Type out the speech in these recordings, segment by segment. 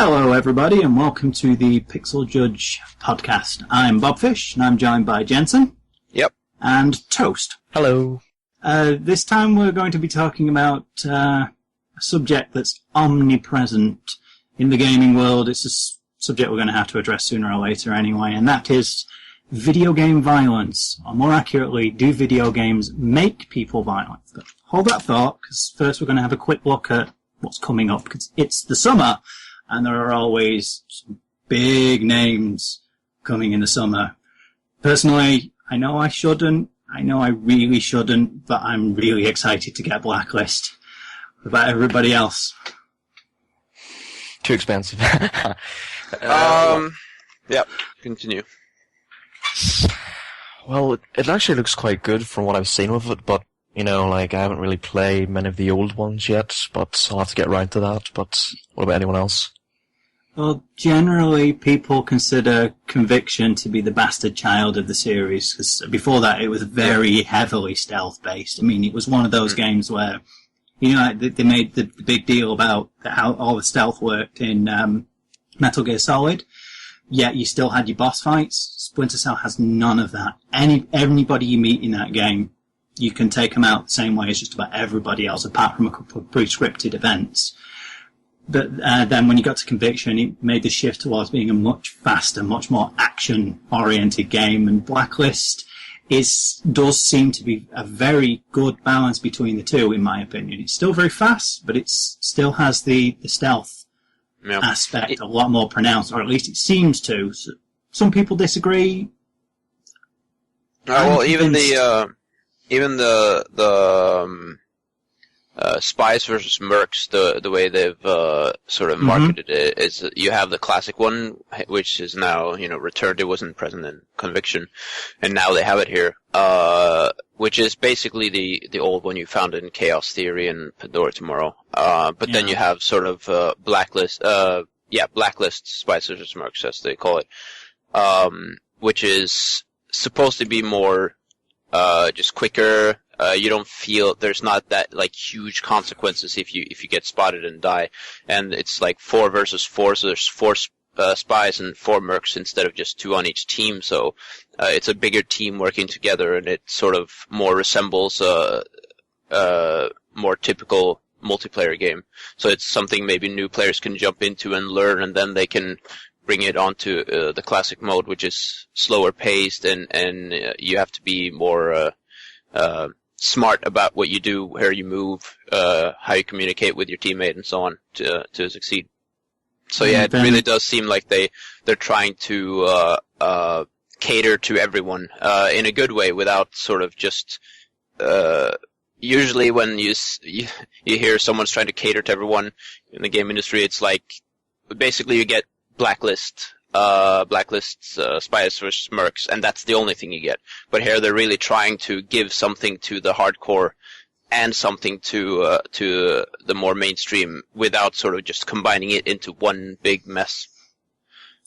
Hello, everybody, and welcome to the Pixel Judge podcast. I'm Bobfish, and I'm joined by Jensen. Yep. And Toast. Hello. This time we're going to be talking about a subject that's omnipresent in the gaming world. It's a subject we're going to have to address sooner or later anyway, and that is video game violence. Or more accurately, do video games make people violent? But hold that thought, because first we're going to have a quick look at what's coming up, because it's the summer. And there are always some big names coming in the summer. Personally, I know I shouldn't. I know I really shouldn't, but I'm really excited to get Blacklist. What about everybody else? Too expensive. Yep, continue. Well, it actually looks quite good from what I've seen with it, but, I haven't really played many of the old ones yet, but I'll have to get around to that. But what about anyone else? Well, generally, people consider Conviction to be the bastard child of the series, because before that it was very heavily stealth-based. I mean, it was one of those games where, they made the big deal about how all the stealth worked in Metal Gear Solid, yet you still had your boss fights. Splinter Cell has none of that. Anybody you meet in that game, you can take them out the same way as just about everybody else, apart from a couple of pre-scripted events. But then when you got to Conviction, it made the shift towards being a much faster, much more action-oriented game. And Blacklist does seem to be a very good balance between the two, in my opinion. It's still very fast, but it still has the stealth aspect a lot more pronounced, or at least it seems to. So some people disagree. Well, even the Spies versus Mercs, the way they've sort of marketed it is you have the classic one, which is now returned. It wasn't present in Conviction, and now they have it here, which is basically the old one you found in Chaos Theory and Pandora Tomorrow. Then you have sort of Blacklist, Blacklist Spies versus Mercs, as they call it, which is supposed to be more just quicker. You don't feel there's not that huge consequences if you get spotted and die, and it's 4 versus 4, so there's 4 spies and 4 mercs instead of just 2 on each team. So it's a bigger team working together, and it sort of more resembles a more typical multiplayer game. So it's something maybe new players can jump into and learn, and then they can bring it onto the classic mode, which is slower paced, and you have to be more smart about what you do, where you move, how you communicate with your teammate, and so on to succeed. So yeah, it really does seem like they're trying to cater to everyone in a good way, without sort of just. Usually, when you hear someone's trying to cater to everyone in the game industry, it's like basically you get Blacklist. Spies vs. Mercs, and that's the only thing you get. But here they're really trying to give something to the hardcore and something to the more mainstream, without sort of just combining it into one big mess.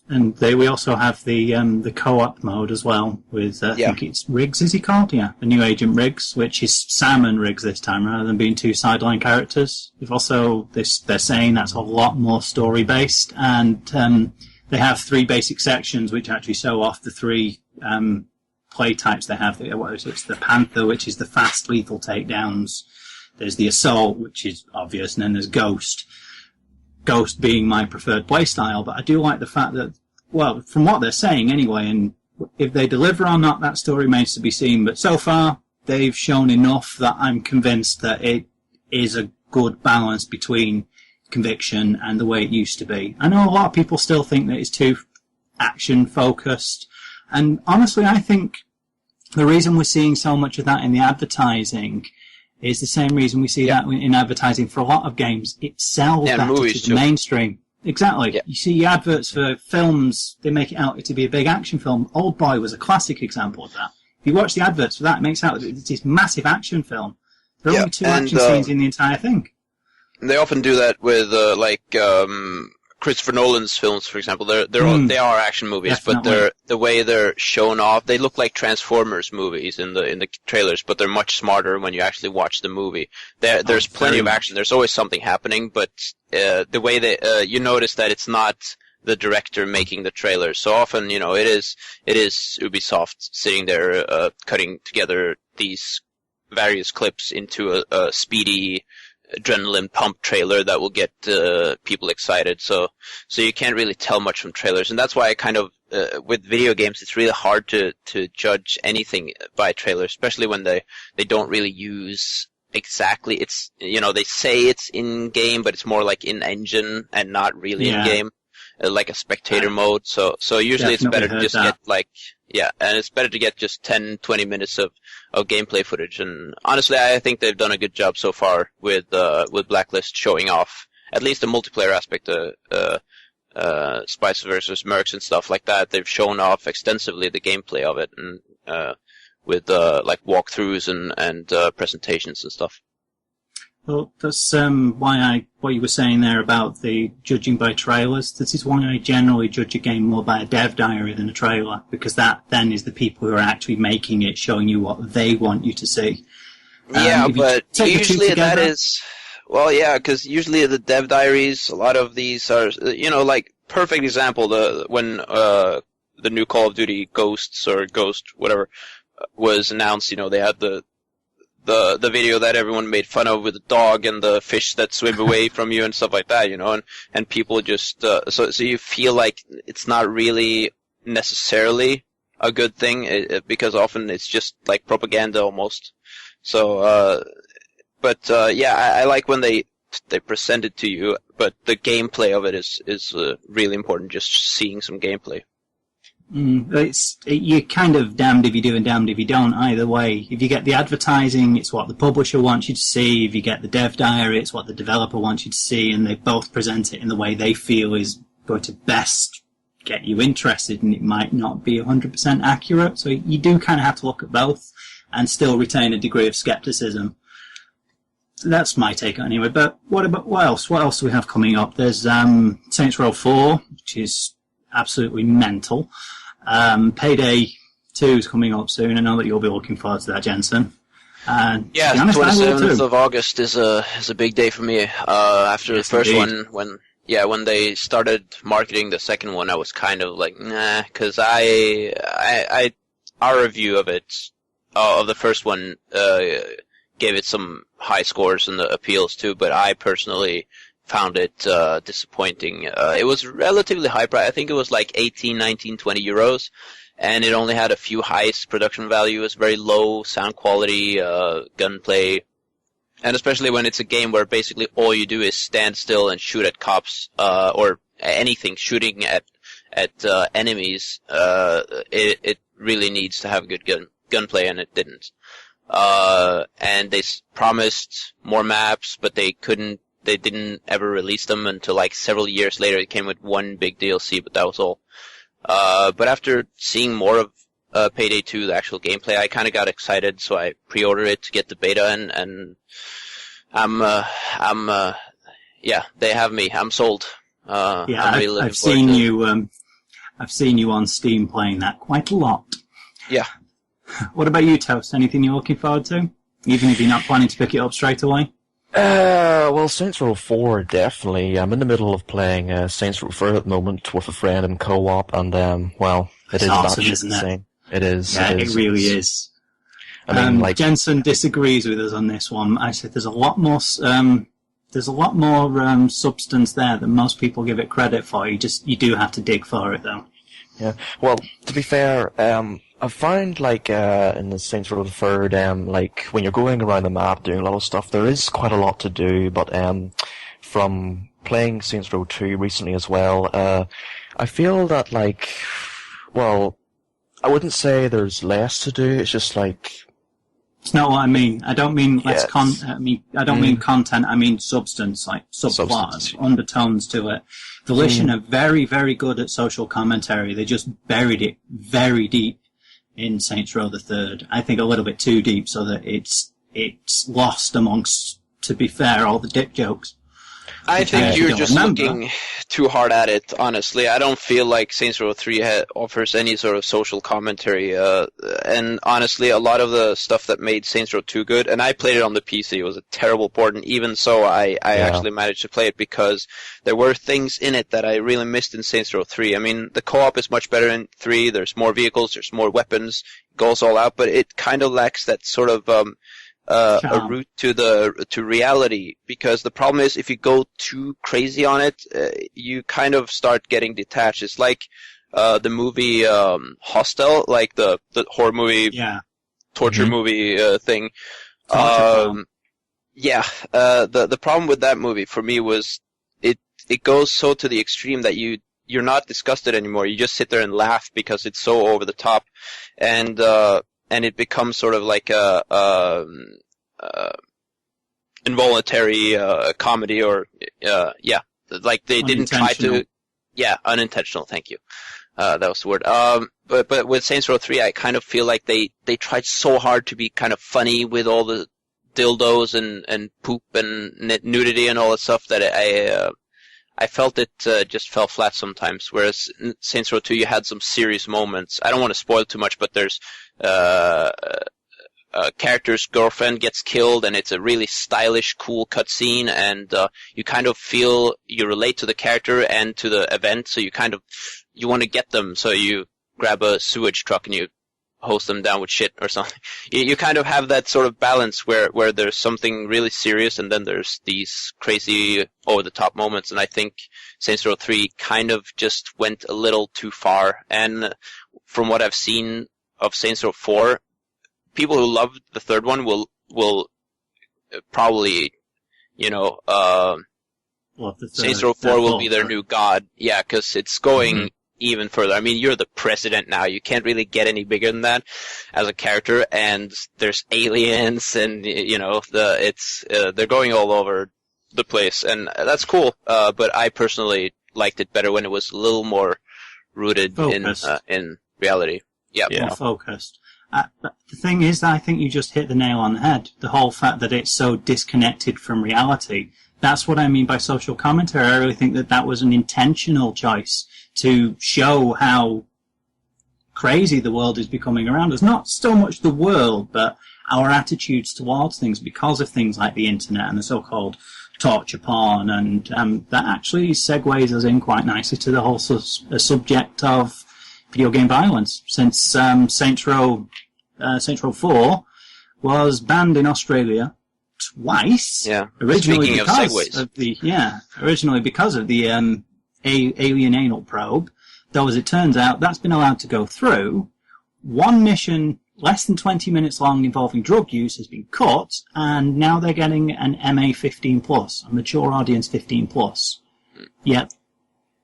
And we also have the co-op mode as well with I think it's Riggs, is he called? Yeah, the new Agent Riggs, which is Sam and Riggs this time rather than being 2 sideline characters. They've also they're saying that's a lot more story based, and they have 3 basic sections which actually show off the 3 play types they have. It's the Panther, which is the fast, lethal takedowns. There's the Assault, which is obvious, and then there's Ghost. Ghost being my preferred playstyle, but I do like the fact that, well, from what they're saying anyway, and if they deliver or not, that still remains to be seen. But so far, they've shown enough that I'm convinced that it is a good balance between Conviction and the way it used to be. I know a lot of people still think that it's too action focused, and honestly I think the reason we're seeing so much of that in the advertising is the same reason we see that in advertising for a lot of games. It sells better to the mainstream. Exactly. Yeah. You see adverts for films, they make it out to be a big action film. Old Boy was a classic example of that. If you watch the adverts for that, it makes out that it's this massive action film. There are only 2 action scenes in the entire thing. They often do that with Christopher Nolan's films, for example, they are action movies, Definitely. but the way they're shown off, they look like Transformers movies in the trailers, but they're much smarter when you actually watch the movie. There's plenty of action. There's always something happening, but the way you notice that it's not the director making the trailer. So often, it is Ubisoft sitting there cutting together these various clips into a speedy adrenaline pump trailer that will get people excited. So you can't really tell much from trailers, and that's why I kind of with video games it's really hard to judge anything by trailers, especially when they don't really use exactly. It's they say it's in game, but it's more like in engine and not really in game. Like a spectator mode, so usually it's better to just get and it's better to get just 10, 20 minutes of gameplay footage. And honestly, I think they've done a good job so far with Blacklist showing off at least the multiplayer aspect, Spice versus Mercs and stuff like that. They've shown off extensively the gameplay of it, and with like walkthroughs and presentations and stuff. Well, that's what you were saying there about the judging by trailers. This is why I generally judge a game more by a dev diary than a trailer, because that then is the people who are actually making it, showing you what they want you to see. But usually that is, because usually the dev diaries, a lot of these are, like perfect example, when the new Call of Duty Ghosts or Ghost, whatever, was announced, they had the video that everyone made fun of with the dog and the fish that swim away from you and stuff like that, and people just, so you feel like it's not really necessarily a good thing, because often it's just like propaganda almost. So, I like when they present it to you, but the gameplay of it is really important, just seeing some gameplay. You're kind of damned if you do and damned if you don't either way. If you get the advertising, it's what the publisher wants you to see. If you get the dev diary, it's what the developer wants you to see, and they both present it in the way they feel is going to best get you interested, and it might not be 100% accurate. So you do kind of have to look at both and still retain a degree of skepticism. That's my take on it anyway. But what else? What else do we have coming up? There's Saints Row 4, which is absolutely mental. Payday 2 is coming up soon. I know that you'll be looking forward to that, Jensen. The 27th of August is a big day for me. After the first one, when they started marketing the second one, I was kind of like, nah, because our review of it, of the first one, gave it some high scores and the appeals too, but I personally found it disappointing. It was relatively high price. I think it was like 18, 19, 20 euros, and it only had a few highest production value. It was very low sound quality, gunplay, and especially when it's a game where basically all you do is stand still and shoot at cops, or anything, shooting at enemies. It really needs to have good gunplay, and it didn't. And they promised more maps, but they didn't ever release them until like several years later. It came with one big DLC, but that was all. But after seeing more of Payday 2, the actual gameplay, I kind of got excited, so I pre-ordered it to get the beta, and they have me. I'm sold. I'm really looking forward to it. I've seen you on Steam playing that quite a lot. Yeah. What about you, Toast? Anything you're looking forward to? Even if you're not planning to pick it up straight away? Well, Saints Row 4, definitely. I'm in the middle of playing Saints Row 4 at the moment with a friend in co-op, and, it is awesome, batshit isn't it? insane. It is. Yeah, it really is. I mean, Jensen disagrees with us on this one. I said there's a lot more substance there than most people give it credit for. You do have to dig for it, though. Yeah. Well, to be fair, I found, in the Saints Row the Third, when you're going around the map doing a lot of stuff, there is quite a lot to do, but, from playing Saints Row 2 recently as well, I feel that, I wouldn't say there's less to do, it's just It's not what I mean. I don't mean mean content, I mean substance, like subplots, undertones to it. Volition are very, very good at social commentary. They just buried it very deep in Saints Row the Third. I think a little bit too deep, so that it's lost amongst, to be fair, all the dick jokes. I think you're just looking too hard at it, honestly. I don't feel like Saints Row 3 offers any sort of social commentary. And honestly, a lot of the stuff that made Saints Row 2 good, and I played it on the PC, it was a terrible port, and even so, I actually managed to play it because there were things in it that I really missed in Saints Row 3. I mean, the co-op is much better in 3, there's more vehicles, there's more weapons, it goes all out, but it kind of lacks that sort of a route to reality, because the problem is if you go too crazy on it, you kind of start getting detached. It's like the movie Hostel, like the horror movie, torture movie thing. The problem with that movie for me was it goes so to the extreme that you're not disgusted anymore. You just sit there and laugh because it's so over the top, and it becomes sort of like a involuntary comedy, or like they didn't try to, unintentional. Thank you, that was the word. But with Saints Row 3, I kind of feel like they tried so hard to be kind of funny with all the dildos and poop and nudity and all that stuff that I felt it just fell flat sometimes, whereas in Saints Row 2 you had some serious moments. I don't want to spoil too much, but there's a character's girlfriend gets killed, and it's a really stylish, cool cutscene, and you kind of feel you relate to the character and to the event, so you want to get them, so you grab a sewage truck and you hose them down with shit or something. You kind of have that sort of balance where there's something really serious and then there's these crazy over-the-top moments, and I think Saints Row 3 kind of just went a little too far. And from what I've seen of Saints Row 4, people who loved the third one will probably, Saints Row 4 will be their new god. Yeah, because it's going even further. I mean, you're the president now. You can't really get any bigger than that as a character, and there's aliens, and they're going all over the place, and that's cool. But I personally liked it better when it was a little more rooted in reality. Yeah, more focused. But the thing is, I think you just hit the nail on the head. The whole fact that it's so disconnected from reality. That's what I mean by social commentary. I really think that was an intentional choice to show how crazy the world is becoming around us. Not so much the world, but our attitudes towards things because of things like the internet and the so-called torture porn. And that actually segues us in quite nicely to the whole subject of video game violence. Since Saints Row 4 was banned in Australia twice. Yeah. Originally Speaking because of segues. Originally because of the alien anal probe. Though, as it turns out, that's been allowed to go through. One mission, less than 20 minutes long, involving drug use has been cut, and now they're getting an MA 15+, a mature audience 15+. Yet,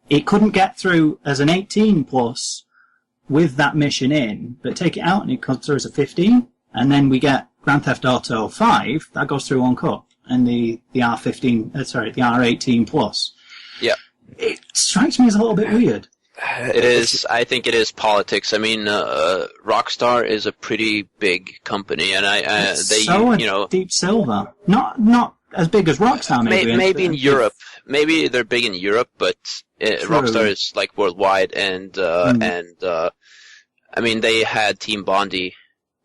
it couldn't get through as an 18+ with that mission in, but take it out and it comes through as a 15, and then we get Grand Theft Auto 5, that goes through uncut, and the R18+. Yeah. It strikes me as a little bit weird. It is. I think it is politics. I mean, Rockstar is a pretty big company, and Deep Silver, not as big as Rockstar. Maybe in Europe. Maybe they're big in Europe, but Rockstar is like worldwide, and I mean, they had Team Bondi,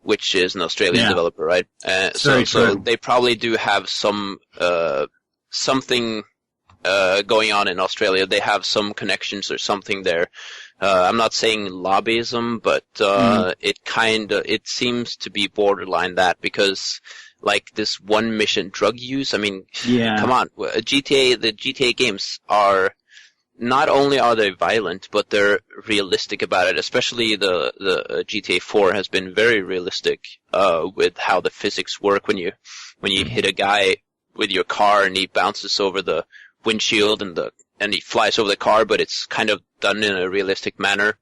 which is an Australian developer, right? So they probably do have some something going on in Australia. They have some connections or something there. I'm not saying lobbyism, but it seems to be borderline that, because like this one mission drug use, I mean, come on, the GTA games are, not only are they violent, but they're realistic about it. Especially the GTA 4 has been very realistic with how the physics work when you hit a guy with your car and he bounces over the windshield and he flies over the car, but it's kind of done in a realistic manner.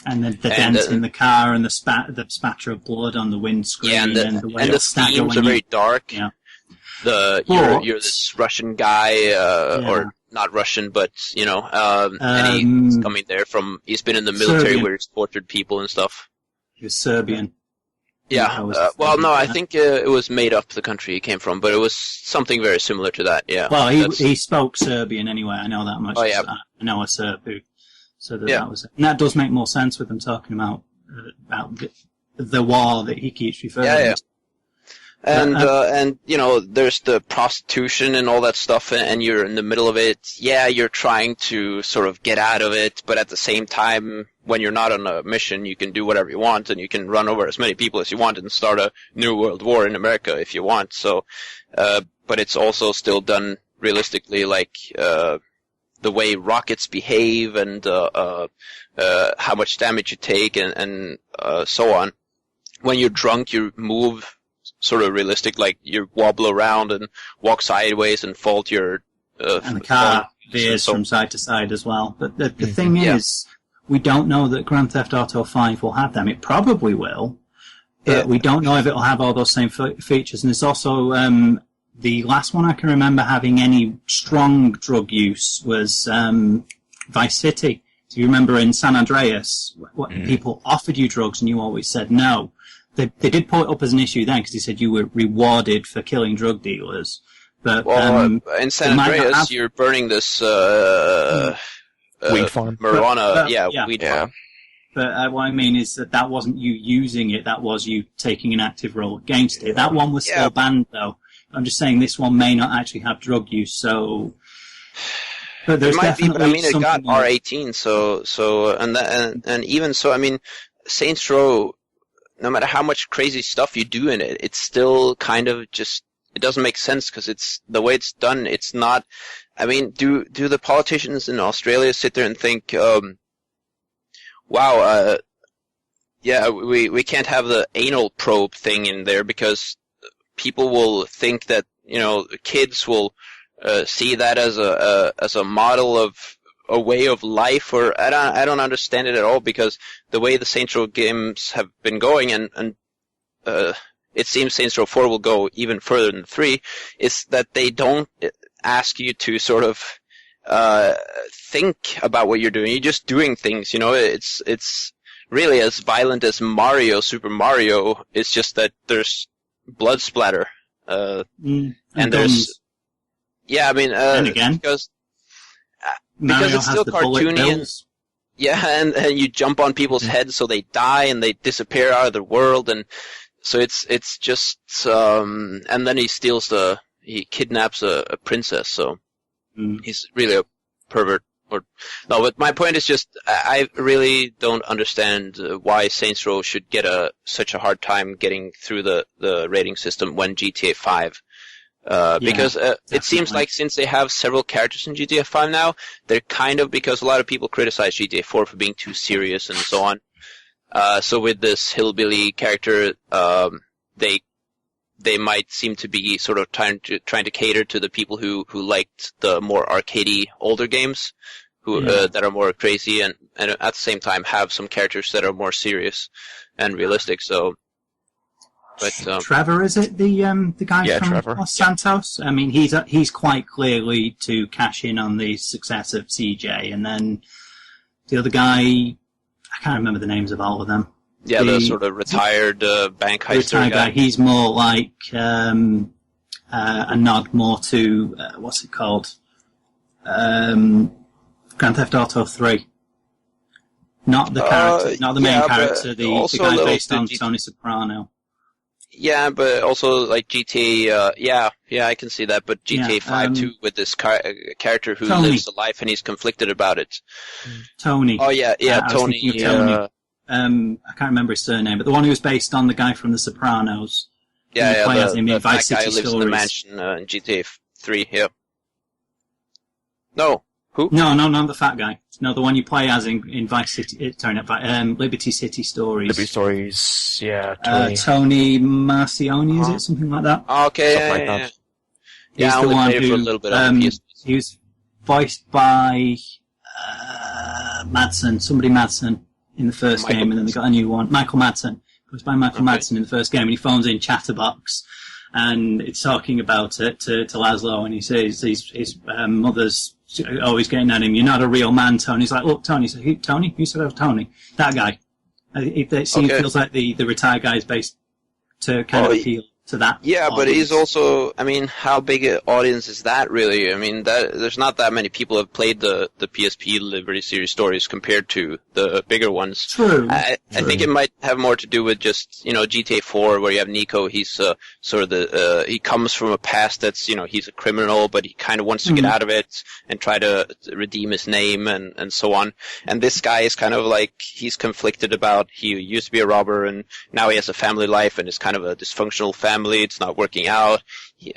And the dent in the car and the spatter of blood on the windscreen, and the way the themes are very dark. Yeah. You're this Russian guy, or not Russian, but and he's coming there he's been in the military Serbian. Where he's tortured people and stuff. He was Serbian. Yeah. Well, no, I think it was made up, the country he came from, but it was something very similar to that. Yeah. Well, he spoke Serbian anyway. I know that much. Oh, yeah. I know a Serb who, so that was it. And that does make more sense with them talking about the war that he keeps referring to. And you know, there's the prostitution and all that stuff, and you're in the middle of it. Yeah, you're trying to sort of get out of it, but at the same time, when you're not on a mission, you can do whatever you want, and you can run over as many people as you want and start a new world war in America if you want. So, but it's also still done realistically, like the way rockets behave and how much damage you take and so on. When you're drunk, you move sort of realistic, like you wobble around and walk sideways and fall to your... and the car veers from side to side as well. But the thing is, we don't know that Grand Theft Auto 5 will have them. It probably will, but we don't know if it will have all those same features. And there's also the last one I can remember having any strong drug use was Vice City. Do you remember in San Andreas, people offered you drugs and you always said no? They did pull it up as an issue then because they said you were rewarded for killing drug dealers. But in San Andreas, you're burning this weed farm, marijuana, weed farm. But what I mean is that wasn't you using it; that was you taking an active role against it. That one was still banned, though. I'm just saying this one may not actually have drug use, so. But there's definitely it got R18, and even so, I mean, Saints Row. No matter how much crazy stuff you do in it, it's still kind of just, it doesn't make sense because it's, the way it's done, it's not, I mean, do the politicians in Australia sit there and think, wow, we can't have the anal probe thing in there because people will think that, you know, kids will, see that as a model of a way of life, or I don't understand it at all, because the way the Saints Row games have been going, and it seems Saints Row 4 will go even further than 3, is that they don't ask you to sort of think about what you're doing. You're just doing things, you know. It's really as violent as Super Mario. It's just that there's blood splatter, and there's and again, because it's still cartoony, and you jump on people's heads so they die and they disappear out of the world, and so it's just and then he kidnaps a princess, so he's really a pervert. But my point is just I really don't understand why Saints Row should get such a hard time getting through the rating system when GTA 5. Because it seems like since they have several characters in GTA 5 now, they're kind of, because a lot of people criticize GTA 4 for being too serious and so on. So with this hillbilly character, they might seem to be sort of trying to cater to the people who liked the more arcadey older games, that are more crazy and at the same time have some characters that are more serious and realistic. So. But, Trevor, is it the guy from Trevor. Los Santos? I mean, he's quite clearly to cash in on the success of CJ, and then the other guy, I can't remember the names of all of them. Yeah, the sort of retired bank heister guy. He's more like a nod more to what's it called? Grand Theft Auto 3. Not the character, not the main character, the guy based on Tony Soprano. Yeah, but also like GTA, I can see that. But GTA 5 too, with this character who lives a life and he's conflicted about it. Tony. Oh yeah, Tony. Tony. I can't remember his surname, but the one who was based on the guy from The Sopranos. The Vice City guy who lives in the mansion in GTA 3. Yeah. No. Who? No, not the fat guy. No, the one you play as in Vice City. Liberty City Stories. Liberty Stories, yeah. Tony. Tony Marcioni, is it something like that? Okay, something like that. He's the one who he was voiced by Madsen, somebody Madsen in the first game, and then they got a new one. Michael Madsen. Voiced by Michael Madsen in the first game, and he phones in Chatterbox, and it's talking about it to Laszlo, and he says his mother's always getting at him, "You're not a real man, Tony." He's like, "Look, Tony." Tony? Who said I was Tony? That guy. It feels like the retired guy is based to kind of appeal to that. Yeah, audience. but he's also, I mean, how big an audience is that really? I mean, there's not that many people have played the PSP Liberty Series stories compared to the bigger ones. True. I think it might have more to do with just, GTA 4 where you have Nico, he's sort of he comes from a past that's, he's a criminal, but he kind of wants to get out of it and try to redeem his name and so on. And this guy is kind of like, he's conflicted about, he used to be a robber and now he has a family life and is kind of a dysfunctional family. It's not working out,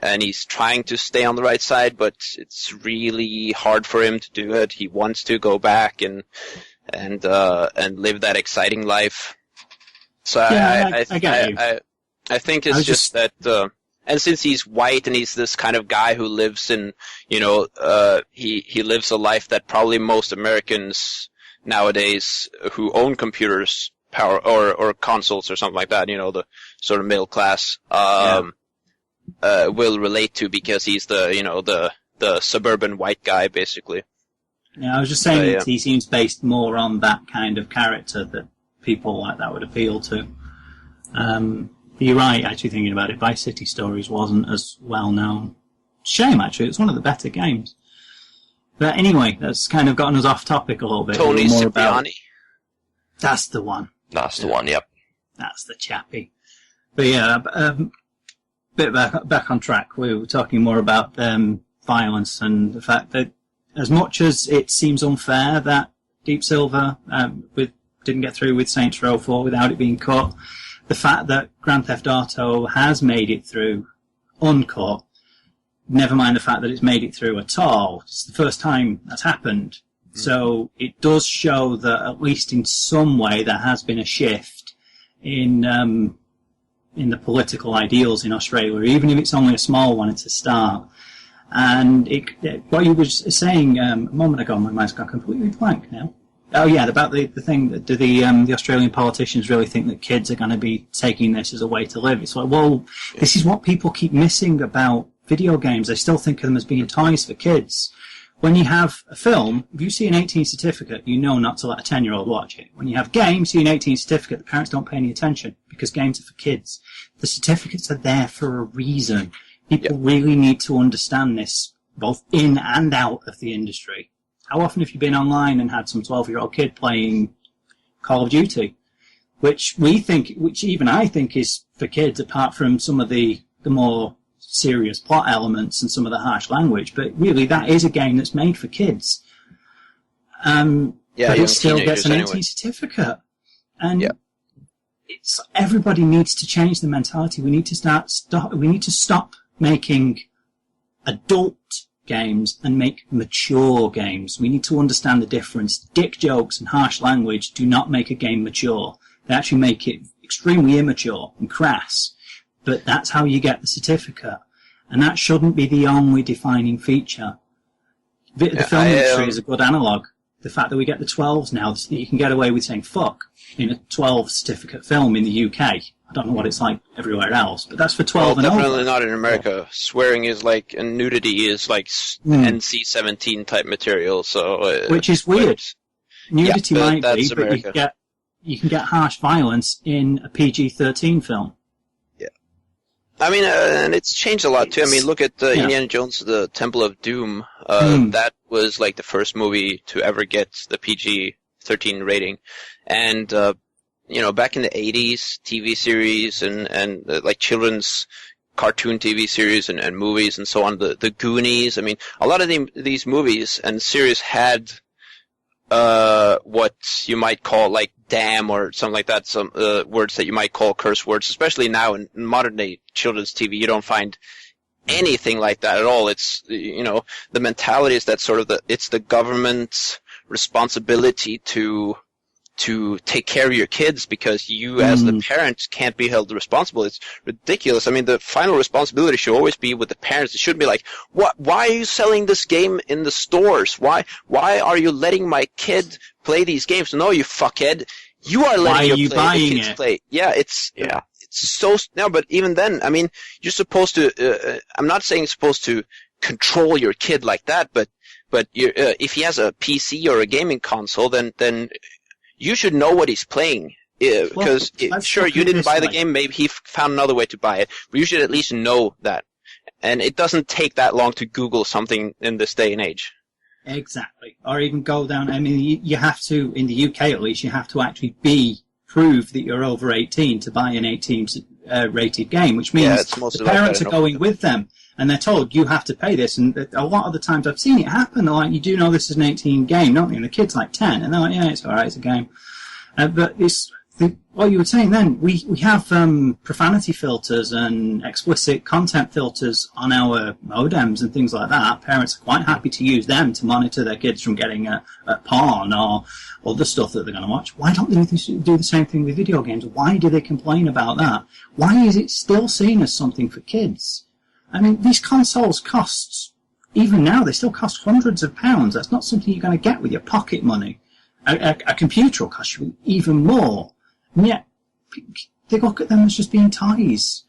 and he's trying to stay on the right side, but it's really hard for him to do it. He wants to go back and live that exciting life. So I get you. I think it's just that, and since he's white and he's this kind of guy who lives in, he lives a life that probably most Americans nowadays who own computers or consoles or something like that, the sort of middle class, will relate to because he's the suburban white guy, basically. Yeah, I was just saying that he seems based more on that kind of character that people like that would appeal to. You're right, actually, thinking about it. Vice City Stories wasn't as well known. Shame, actually. It's one of the better games. But anyway, that's kind of gotten us off topic a little bit. Tony Cipriani. That's the one. That's the one, yep. That's the chappie. But yeah, bit back on track. We were talking more about violence and the fact that as much as it seems unfair that Deep Silver didn't get through with Saints Row 4 without it being cut, the fact that Grand Theft Auto has made it through uncut, never mind the fact that it's made it through at all, it's the first time that's happened. So it does show that at least in some way there has been a shift in the political ideals in Australia, even if it's only a small one. It's a start. And what you were saying a moment ago, my mind's gone completely blank now. Oh yeah, about the thing that do the Australian politicians really think that kids are going to be taking this as a way to live? It's like, well, this is what people keep missing about video games. They still think of them as being toys for kids. When you have a film, if you see an 18 certificate, you know not to let a 10-year-old watch it. When you have games, see an 18 certificate, the parents don't pay any attention because games are for kids. The certificates are there for a reason. People really need to understand this, both in and out of the industry. How often have you been online and had some 12-year-old kid playing Call of Duty, which even I think is for kids, apart from some of the more serious plot elements and some of the harsh language, but really that is a game that's made for kids. But it still gets an 18 certificate. And everybody needs to change the mentality. We need to stop making adult games and make mature games. We need to understand the difference. Dick jokes and harsh language do not make a game mature. They actually make it extremely immature and crass. But that's how you get the certificate. And that shouldn't be the only defining feature. The film industry is a good analogue. The fact that we get the 12s now, that you can get away with saying fuck in a 12 certificate film in the UK. I don't know what it's like everywhere else, but that's for 12 and over. Definitely not in America. Swearing is like, and nudity is like NC-17 type material, so... which is weird. Nudity might be, but you can get harsh violence in a PG-13 film. I mean, and it's changed a lot too. I mean, look at Indiana Jones, The Temple of Doom. That was like the first movie to ever get the PG-13 rating. And, back in the 80s, TV series and like children's cartoon TV series and movies and so on, the Goonies. I mean, a lot of these movies and series had what you might call like damn or something like that, some words that you might call curse words, especially now in modern day children's TV. You don't find anything like that at all. It's, the mentality is that sort of it's the government's responsibility to take care of your kids because you as the parent can't be held responsible. It's ridiculous. I mean, the final responsibility should always be with the parents. It shouldn't be like, why are you selling this game in the stores? Why are you letting my kid play these games? No, you fuckhead. You are letting your kids play. Yeah, it's so, no, but even then, I mean, you're supposed to, I'm not saying you're supposed to control your kid like that, but if he has a PC or a gaming console, then you should know what he's playing. because sure, you didn't buy the way. game, maybe he found another way to buy it, but you should at least know that. And it doesn't take that long to Google something in this day and age. Exactly. Or even go down, I mean, you have to, in the UK at least, you have to actually prove that you're over 18 to buy an 18 rated game, which means the parents are going with them. And they're told, you have to pay this. And a lot of the times I've seen it happen. They're like, you do know this is an 18 game, don't you? And the kid's like 10. And they're like, yeah, it's alright, it's a game. But what you were saying then, we have profanity filters and explicit content filters on our modems and things like that. Parents are quite happy to use them to monitor their kids from getting porn or other stuff that they're going to watch. Why don't they do the same thing with video games? Why do they complain about that? Why is it still seen as something for kids? I mean, these consoles cost, even now, they still cost hundreds of pounds. That's not something you're going to get with your pocket money. A computer will cost you even more. And yet, they look at them as just being toys.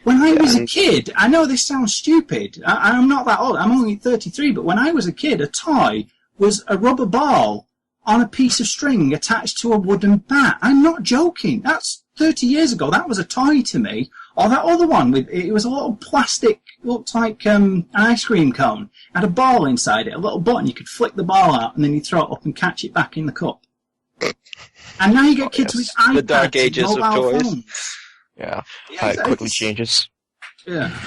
When I was a kid, I know this sounds stupid. I'm not that old. I'm only 33, but when I was a kid, a toy was a rubber ball on a piece of string attached to a wooden bat. I'm not joking. That's 30 years ago. That was a toy to me. Or that other one, it was a little plastic, looked like an ice cream cone. Had a ball inside it, a little button. You could flick the ball out and then you throw it up and catch it back in the cup. And now you get kids with iPads, the dark ages and of toys. phones. Yeah, how it quickly changes. Yeah.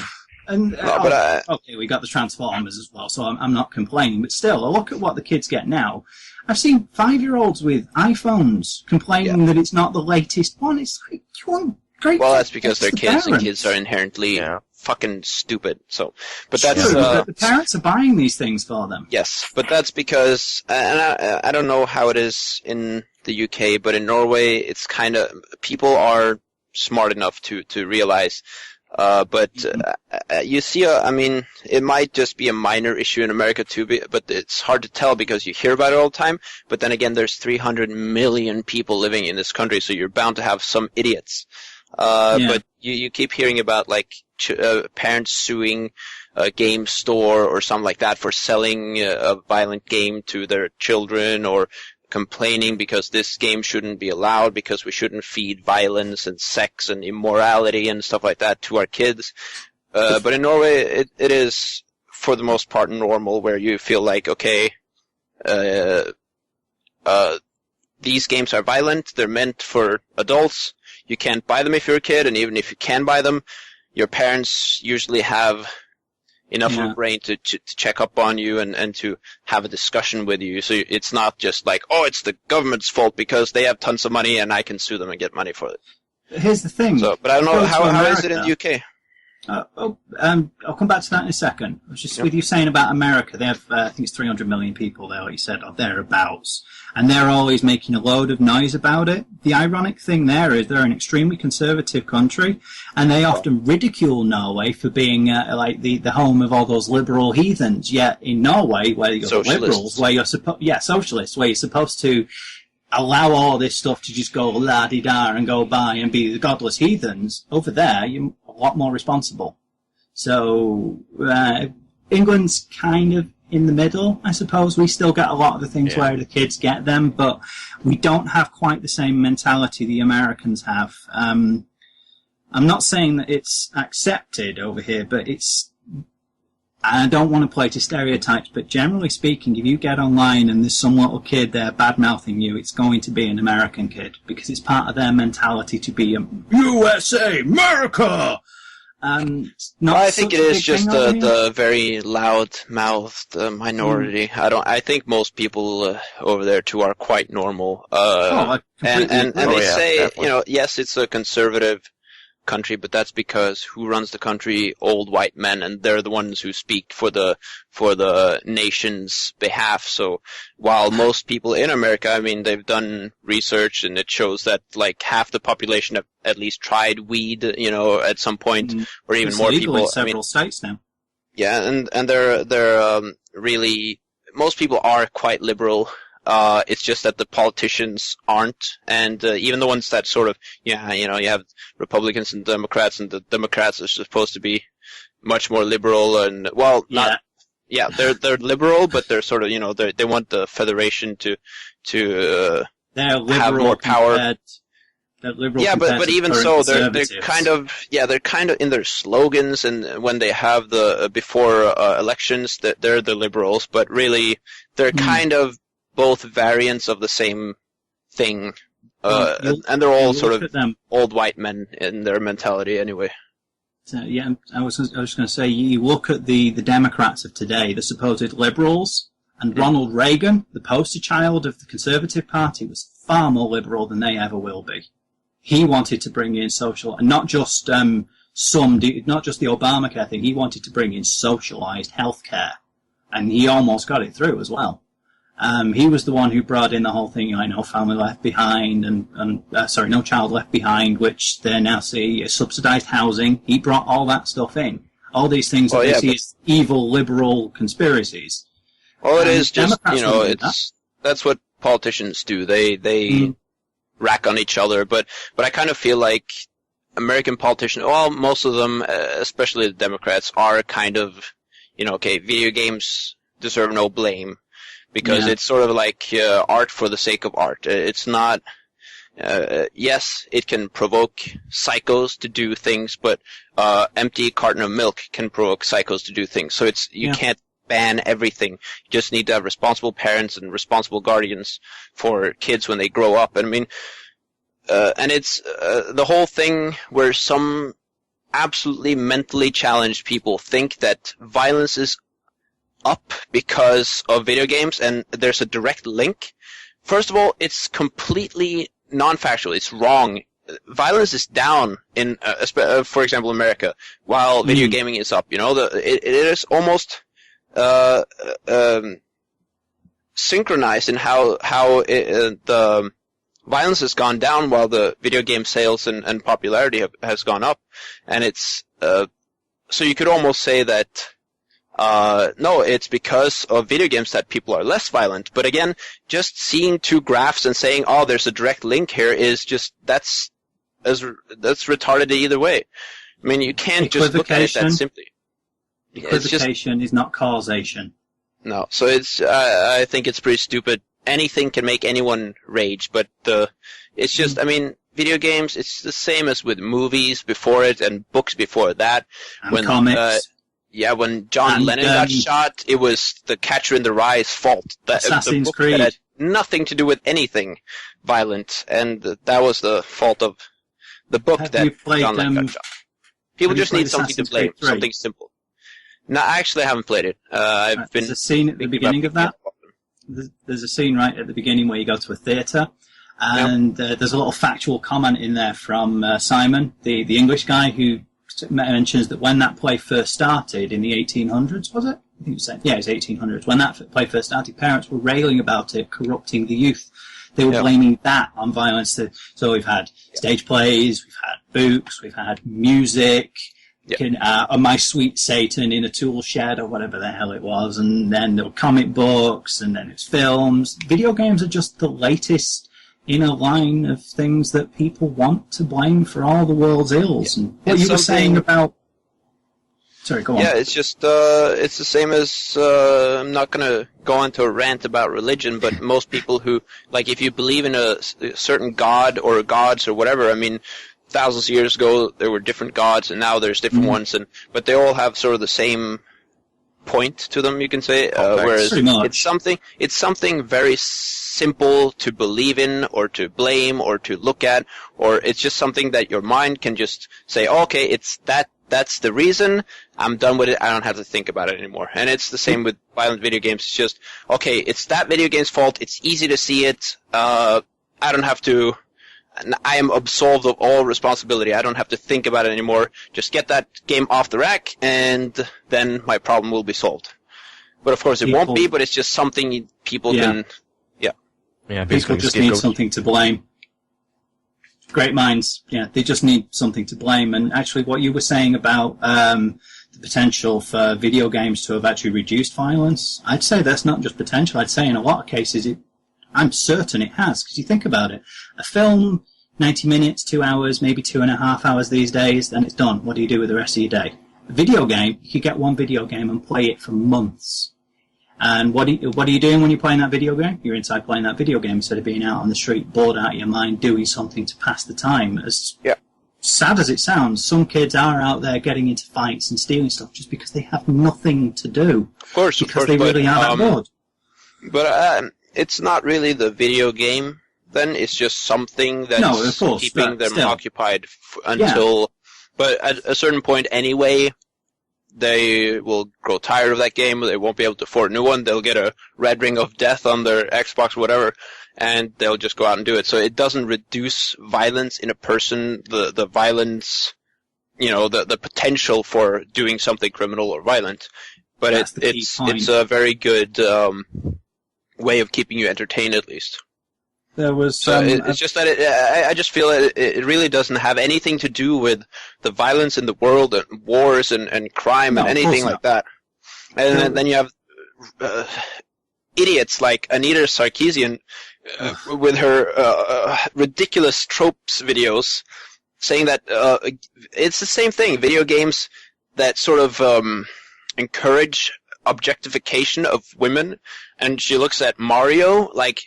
And okay, we got the Transformers as well, so I'm not complaining. But still, I look at what the kids get now. I've seen 5-year-olds with iPhones complaining that it's not the latest one. It's like, you want great. Well, that's because they're kids, and parents. kids are inherently fucking stupid. So, but True, that's but the parents are buying these things for them. Yes, but that's because, and I don't know how it is in the UK, but in Norway, it's kind of, people are smart enough to realize. But you see, I mean, it might just be a minor issue in America too, but it's hard to tell because you hear about it all the time. But then again, there's 300 million people living in this country, so you're bound to have some idiots. But you keep hearing about like parents suing a game store or something like that for selling a violent game to their children, or complaining because this game shouldn't be allowed because we shouldn't feed violence and sex and immorality and stuff like that to our kids. But in Norway, it is for the most part normal, where you feel like, okay, these games are violent, they're meant for adults, you can't buy them if you're a kid, and even if you can buy them, your parents usually have enough of a brain to check up on you and to have a discussion with you. So it's not just like, oh, it's the government's fault because they have tons of money and I can sue them and get money for it. Here's the thing. So, but I don't know, how is it in the UK? I'll come back to that in a second. I was just with you saying about America. They have, I think it's 300 million people there, like you said, or thereabouts. And they're always making a load of noise about it. The ironic thing there is they're an extremely conservative country, and they often ridicule Norway for being like the home of all those liberal heathens. Yet in Norway, where you're liberals, where you're socialists, where you're supposed to allow all this stuff to just go la-di-da and go by and be the godless heathens, over there, you're a lot more responsible. So, England's kind of in the middle, I suppose. We still get a lot of the things where the kids get them, but we don't have quite the same mentality the Americans have. I'm not saying that it's accepted over here, but I don't want to play to stereotypes, but generally speaking, if you get online and there's some little kid there bad-mouthing you, it's going to be an American kid, because it's part of their mentality to be USA, America! I think it is just the very loud-mouthed minority. I think most people over there too are quite normal. And they say, definitely. Yes, it's a conservative country, but that's because who runs the country? Old white men, and they're the ones who speak for the nation's behalf. So while most people in America, I mean, they've done research and it shows that like half the population have at least tried weed, at some point, or even more people. In several states now. Yeah, and they're really, most people are quite liberal. It's just that the politicians aren't, and even the ones that sort of, you have Republicans and Democrats, and the Democrats are supposed to be much more liberal, and they're liberal, but they're sort of, they want the federation to they're liberal have more power. They're liberal. Yeah, but compared to even current so, they're conservatives. kind of in their slogans and when they have the before elections that they're the liberals, but really they're kind of both variants of the same thing, and they're all sort of old white men in their mentality anyway. Yeah, I was going to say, you look at the Democrats of today, the supposed liberals, and Ronald Reagan, the poster child of the Conservative Party, was far more liberal than they ever will be. He wanted to bring in social, and not just not just the Obamacare thing. He wanted to bring in socialized healthcare, and he almost got it through as well. He was the one who brought in the whole thing, no family left behind, no child left behind, which they now see as subsidized housing. He brought all that stuff in. All these things that they see as evil liberal conspiracies. Well, it is just, that's what politicians do. They rack on each other, but I kind of feel like American politicians, well, most of them, especially the Democrats, are kind of, video games deserve no blame. Because it's sort of like art for the sake of art. It's not. Yes, it can provoke psychos to do things, but empty carton of milk can provoke psychos to do things. So you can't ban everything. You just need to have responsible parents and responsible guardians for kids when they grow up. And I mean, and it's the whole thing where some absolutely mentally challenged people think that violence is up because of video games and there's a direct link. First of all, it's completely non-factual. It's wrong. Violence is down in, for example, America, while video gaming is up. It is almost synchronized in how the violence has gone down while the video game sales and popularity has gone up. And it's so you could almost say that no, it's because of video games that people are less violent. But again, just seeing two graphs and saying, "Oh, there's a direct link here," is just that's retarded either way. I mean, you can't just look at it that simply. Equivocation is not causation. No, so I think it's pretty stupid. Anything can make anyone rage, but it's just. I mean, video games. It's the same as with movies before it and books before that. And comics. When John Lennon got shot, it was the Catcher in the Rye's fault. Assassin's Creed. That had nothing to do with anything violent, and that was the fault of the book that John Lennon got shot. People just need something to blame, something simple. No, I actually haven't played it. There's a scene at the beginning of that. There's a scene right at the beginning where you go to a theatre, and there's a little factual comment in there from Simon, the English guy, who mentions that when that play first started in the 1800s, was it? I think it was, it was 1800s. When that play first started, parents were railing about it corrupting the youth. They were blaming that on violence. So we've had stage plays, we've had books, we've had music, My Sweet Satan in a tool shed or whatever the hell it was, and then there were comic books, and then it's films. Video games are just the latest in a line of things that people want to blame for all the world's ills. And what you were saying about... Sorry, go on. Yeah, it's just, it's the same as, I'm not going to go into a rant about religion, but most people who, like, if you believe in a certain god or gods or whatever, I mean, thousands of years ago there were different gods and now there's different ones, but they all have sort of the same point to them, you can say, whereas it's something very simple to believe in or to blame or to look at, or it's just something that your mind can just say, okay, it's that's the reason, I'm done with it, I don't have to think about it anymore. And it's the same with violent video games. It's just, okay, it's that video game's fault, it's easy to see it, I don't have to, I am absolved of all responsibility, I don't have to think about it anymore, just get that game off the rack and then my problem will be solved. But of course it won't be, but it's just something people can... Yeah, people just need something to blame. Great minds, they just need something to blame. And actually what you were saying about the potential for video games to have actually reduced violence, I'd say that's not just potential. I'd say in a lot of cases, I'm certain it has, because you think about it. A film, 90 minutes, 2 hours, maybe 2.5 hours these days, then it's done. What do you do with the rest of your day? A video game, you could get one video game and play it for months. And what are you doing when you're playing that video game? You're inside playing that video game instead of being out on the street, bored out of your mind, doing something to pass the time. As sad as it sounds, some kids are out there getting into fights and stealing stuff just because they have nothing to do. Of course, because they really are that bored. But it's not really the video game. Then it's just something that's keeping them occupied until. Yeah. But at a certain point, anyway, they will grow tired of that game. They won't be able to afford a new one. They'll get a red ring of death on their Xbox, whatever, and they'll just go out and do it. So it doesn't reduce violence in a person. The violence, the potential for doing something criminal or violent. But it's a very good way of keeping you entertained, at least. There was. It's just that I just feel it really doesn't have anything to do with the violence in the world and wars and crime and anything like that. And then you have idiots like Anita Sarkeesian with her ridiculous tropes videos, saying that it's the same thing. Video games that sort of encourage objectification of women, and she looks at Mario like.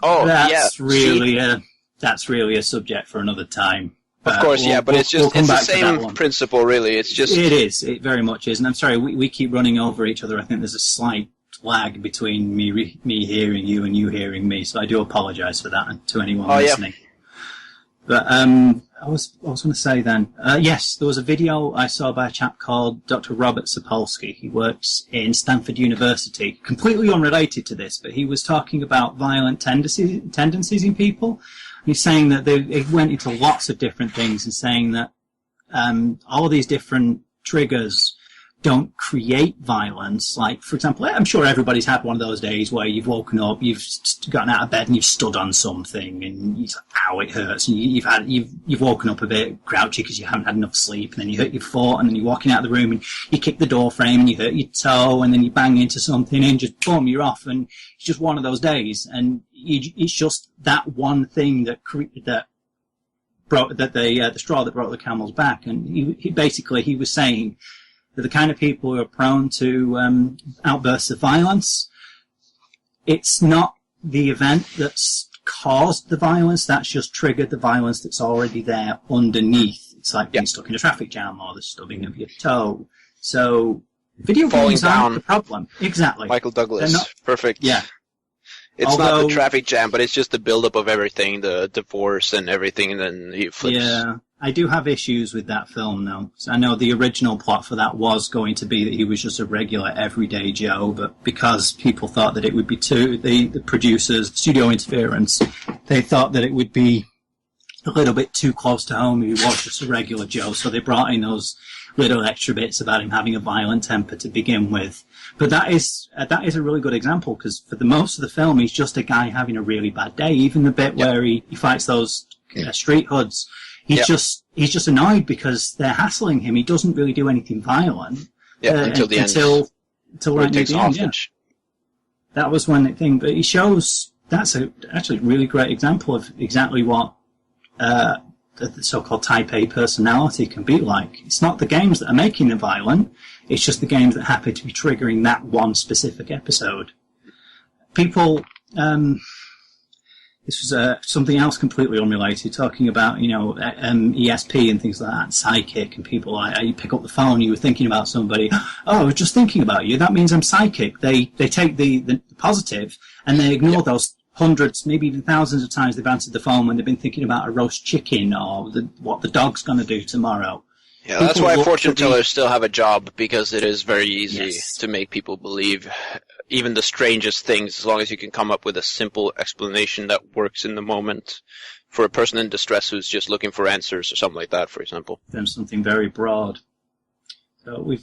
Oh, that's really a subject for another time. Of course, but it's the same principle, really. It is. It very much is. And I'm sorry, we keep running over each other. I think there's a slight lag between me hearing you and you hearing me, so I do apologise for that and to anyone listening. Yeah. But I was going to say then, yes, there was a video I saw by a chap called Dr. Robert Sapolsky. He works in Stanford University, completely unrelated to this, but he was talking about violent tendencies in people. He's saying that they went into lots of different things and saying that all of these different triggers don't create violence. Like, for example, I'm sure everybody's had one of those days where you've woken up, you've gotten out of bed and you've stood on something and you're like, ow, it hurts. And you've woken up a bit grouchy because you haven't had enough sleep, and then you hurt your foot, and then you're walking out of the room and you kick the door frame and you hurt your toe, and then you bang into something and just boom, you're off. And it's just one of those days. And it's just that one thing that brought the straw that brought the camel's back. And he was saying that the kind of people who are prone to outbursts of violence, it's not the event that's caused the violence, that's just triggered the violence that's already there underneath. It's like being stuck in a traffic jam or the stubbing of your toe. So video games aren't the problem. Exactly. Michael Douglas. Perfect. Yeah. It's not the traffic jam, but it's just the build-up of everything, the divorce and everything, and then he flips. Yeah. I do have issues with that film, though. So I know the original plot for that was going to be that he was just a regular, everyday Joe, but because people thought that it would be the producers, studio interference, they thought that it would be a little bit too close to home if he was just a regular Joe, so they brought in those little extra bits about him having a violent temper to begin with. But that is a really good example, because for the most of the film, he's just a guy having a really bad day. Even the bit where he fights those street hoods, he's just annoyed because they're hassling him. He doesn't really do anything violent until the end. Until right near the end. Yeah. That was one thing. But he shows that's actually a really great example of exactly what the so-called Type A personality can be like. It's not the games that are making them violent. It's just the games that happen to be triggering that one specific episode. People. This was something else completely unrelated, talking about, ESP and things like that, and psychic, and people like, you pick up the phone, you were thinking about somebody, oh, I was just thinking about you, that means I'm psychic. They take the positive, and they ignore those hundreds, maybe even thousands of times they've answered the phone when they've been thinking about a roast chicken or what the dog's going to do tomorrow. Yeah, people, that's why fortune tellers still have a job, because it is very easy to make people believe even the strangest things, as long as you can come up with a simple explanation that works in the moment for a person in distress who's just looking for answers or something like that, for example. Then something very broad. So we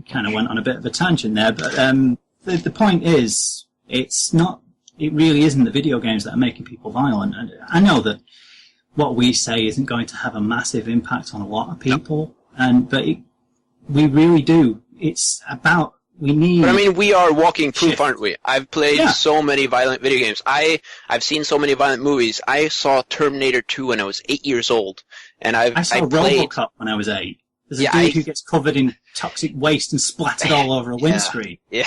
kind of went on a bit of a tangent there, but the point is, it really isn't the video games that are making people violent. And I know that what we say isn't going to have a massive impact on a lot of people, but we really do. It's about we need. But I mean, we are walking proof, aren't we? I've played so many violent video games. I've seen so many violent movies. I saw Terminator 2 when I was 8 years old, and I saw played RoboCop when I was 8. There's a dude who gets covered in toxic waste and splattered all over a windscreen. Yeah.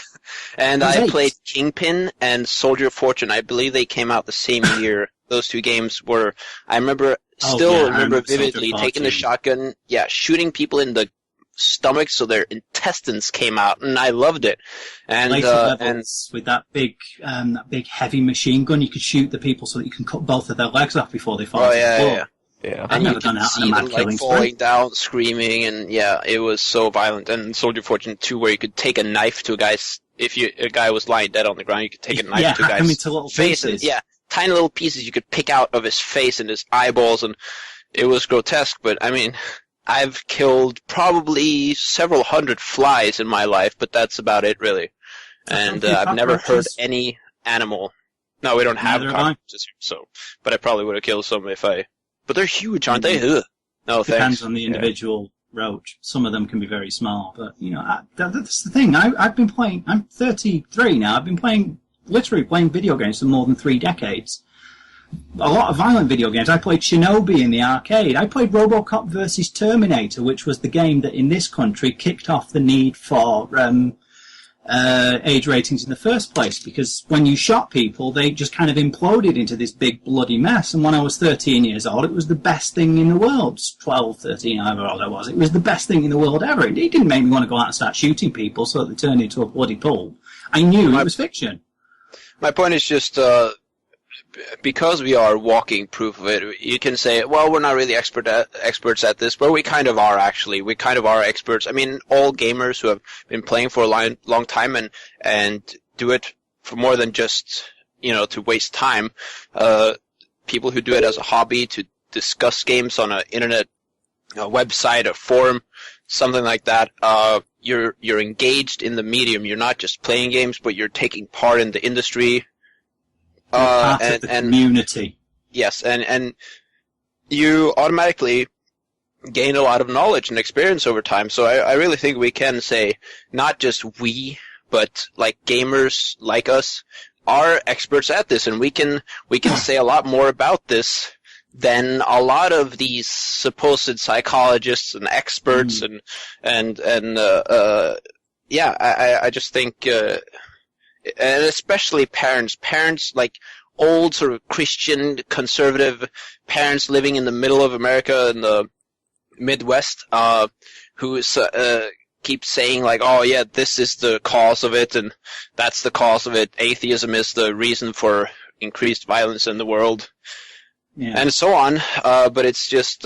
And I played Kingpin and Soldier of Fortune. I believe they came out the same year. Those two games were, I remember vividly taking the shotgun, shooting people in the stomach so their intestines came out, and I loved it. And later levels with that big heavy machine gun, you could shoot the people so that you can cut both of their legs off before they fall to the floor. Yeah. I've never done that on a mad killing spree. Falling down, screaming, and it was so violent. And Soldier of Fortune 2, where you could take a knife to a guy's, a guy was lying dead on the ground, you could take a knife to a guy's face, and tiny little pieces you could pick out of his face and his eyeballs, and it was grotesque. But I mean, I've killed probably several hundred flies in my life, but that's about it, really. And I've never hurt any animal. No, we don't have cockroaches here, but I probably would have killed some if I. But they're huge, aren't they? Ugh. No, thanks. Depends on the individual roach. Some of them can be very small, but that's the thing. I've been playing. I'm 33 now. I've been literally playing video games for more than 3 decades. A lot of violent video games. I played Shinobi in the arcade. I played RoboCop vs. Terminator, which was the game that in this country kicked off the need for age ratings in the first place, because when you shot people, they just kind of imploded into this big bloody mess. And when I was 13 years old, it was the best thing in the world. 12, 13, however old I was. It was the best thing in the world ever. It didn't make me want to go out and start shooting people so that they turned into a bloody pool. I knew it was fiction. My point is just, because we are walking proof of it, you can say, well, we're not really experts at this, but we kind of are, actually. We kind of are experts. I mean, all gamers who have been playing for a long time and do it for more than just, to waste time, people who do it as a hobby, to discuss games on an internet website, a forum, something like that, you're engaged in the medium. You're not just playing games, but you're taking part in the industry. Part of the community. Yes, and you automatically gain a lot of knowledge and experience over time. So I really think we can say, not just we, but like gamers like us are experts at this, and we can say a lot more about this than a lot of these supposed psychologists and experts I just think. And especially parents like old sort of Christian conservative parents living in the middle of America in the Midwest, who keep saying like, oh yeah, this is the cause of it and that's the cause of it. Atheism is the reason for increased violence in the world, and so on. But it's just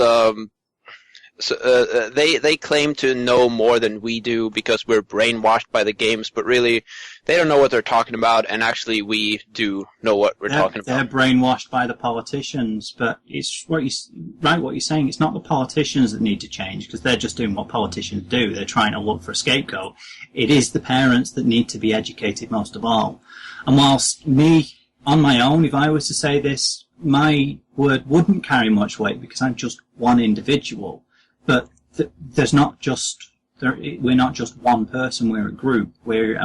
they claim to know more than we do because we're brainwashed by the games, but really they don't know what they're talking about, and actually we do know what we're talking about. They're brainwashed by the politicians, but it's what you're saying. It's not the politicians that need to change, because they're just doing what politicians do. They're trying to look for a scapegoat. It is the parents that need to be educated most of all. And whilst me, on my own, if I was to say this, my word wouldn't carry much weight because I'm just one individual. But we're not just one person, we're a group. We're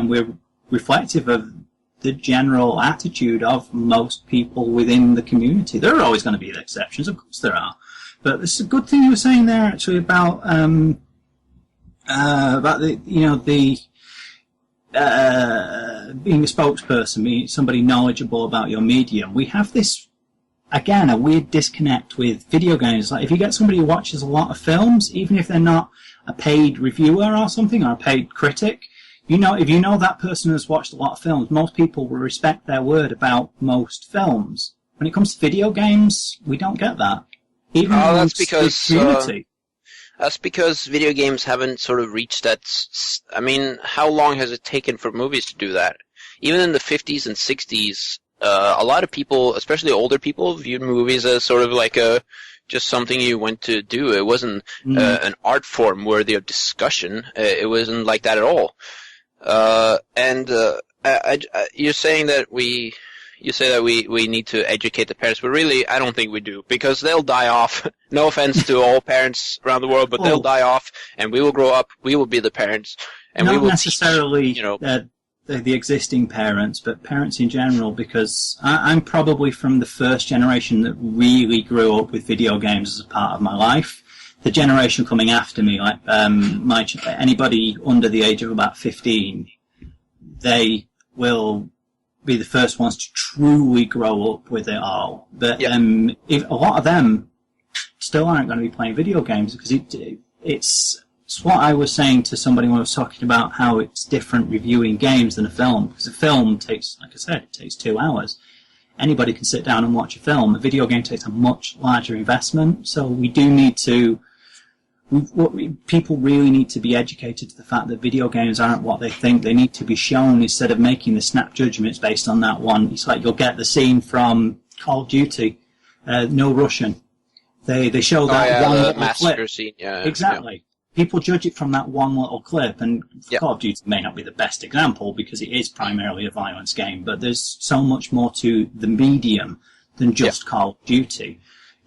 reflective of the general attitude of most people within the community. There are always going to be exceptions, of course there are. But it's a good thing you were saying there, actually, about the being a spokesperson, being somebody knowledgeable about your medium. We have this, again, a weird disconnect with video games. Like, if you get somebody who watches a lot of films, even if they're not a paid reviewer or something, or a paid critic, if you know that person has watched a lot of films, most people will respect their word about most films. When it comes to video games, we don't get that. Even that's because video games haven't sort of reached that. I mean, how long has it taken for movies to do that? Even in the 50s and 60s, a lot of people, especially older people, viewed movies as sort of like just something you went to do. It wasn't an art form worthy of discussion. It wasn't like that at all. You're saying that we need to educate the parents, but really, I don't think we do, because they'll die off. No offense to all parents around the world, but they'll die off, and we will grow up. We will be the parents, and we will necessarily the existing parents, but parents in general, because I'm probably from the first generation that really grew up with video games as a part of my life. the generation coming after me, like anybody under the age of about 15, they will be the first ones to truly grow up with it all. But if a lot of them still aren't going to be playing video games, because it's what I was saying to somebody when I was talking about how it's different reviewing games than a film. Because a film takes, like I said, it takes 2 hours. Anybody can sit down and watch a film. A video game takes a much larger investment. So we do need to... people really need to be educated to the fact that video games aren't what they think. They need to be shown instead of making the snap judgments based on that one. It's like you'll get the scene from Call of Duty, No Russian. They show that one little clip. Scene. Exactly. Yeah. People judge it from that one little clip, and Call of Duty may not be the best example because it is primarily a violence game, but there's so much more to the medium than just Call of Duty.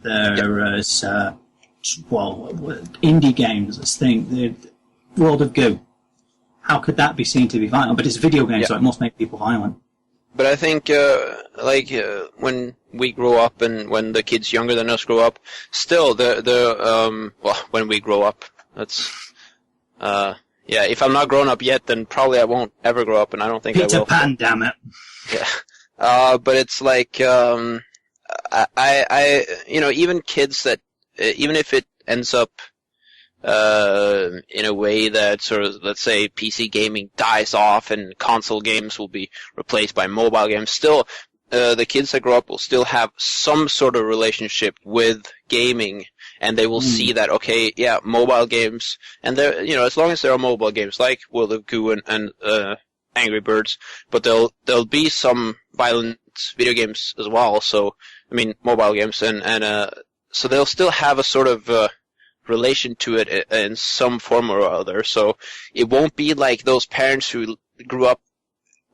There is, indie games, let's think, the World of Goo. How could that be seen to be violent? But it's a video game, so it must make people violent. But I think, when we grow up and when the kids younger than us grow up, still, when we grow up, that's, if I'm not grown up yet, then probably I won't ever grow up, and I don't think I will. Peter Pan, damn it. Yeah. But it's like, even kids that, even if it ends up, in a way that sort of, let's say, PC gaming dies off and console games will be replaced by mobile games, still, the kids that grow up will still have some sort of relationship with gaming, and they will see that, okay, mobile games, and they're, as long as there are mobile games like World of Goo and Angry Birds, but there'll be some violent video games as well, so, mobile games, and so they'll still have a sort of, relation to it in some form or other, so it won't be like those parents who grew up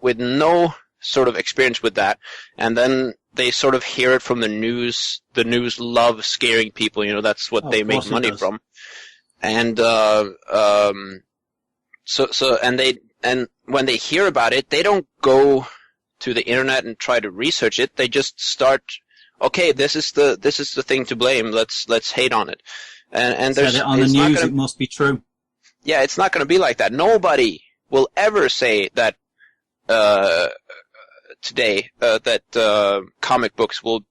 with no sort of experience with that, and then they sort of hear it from the news. The news loves scaring people, that's what they make money from. And, and when they hear about it, they don't go to the internet and try to research it. They just start, okay, this is the thing to blame. Let's hate on it. And there's, said it on the news, it must be true. Yeah, it's not going to be like that. Nobody will ever say that, today, that comic books will,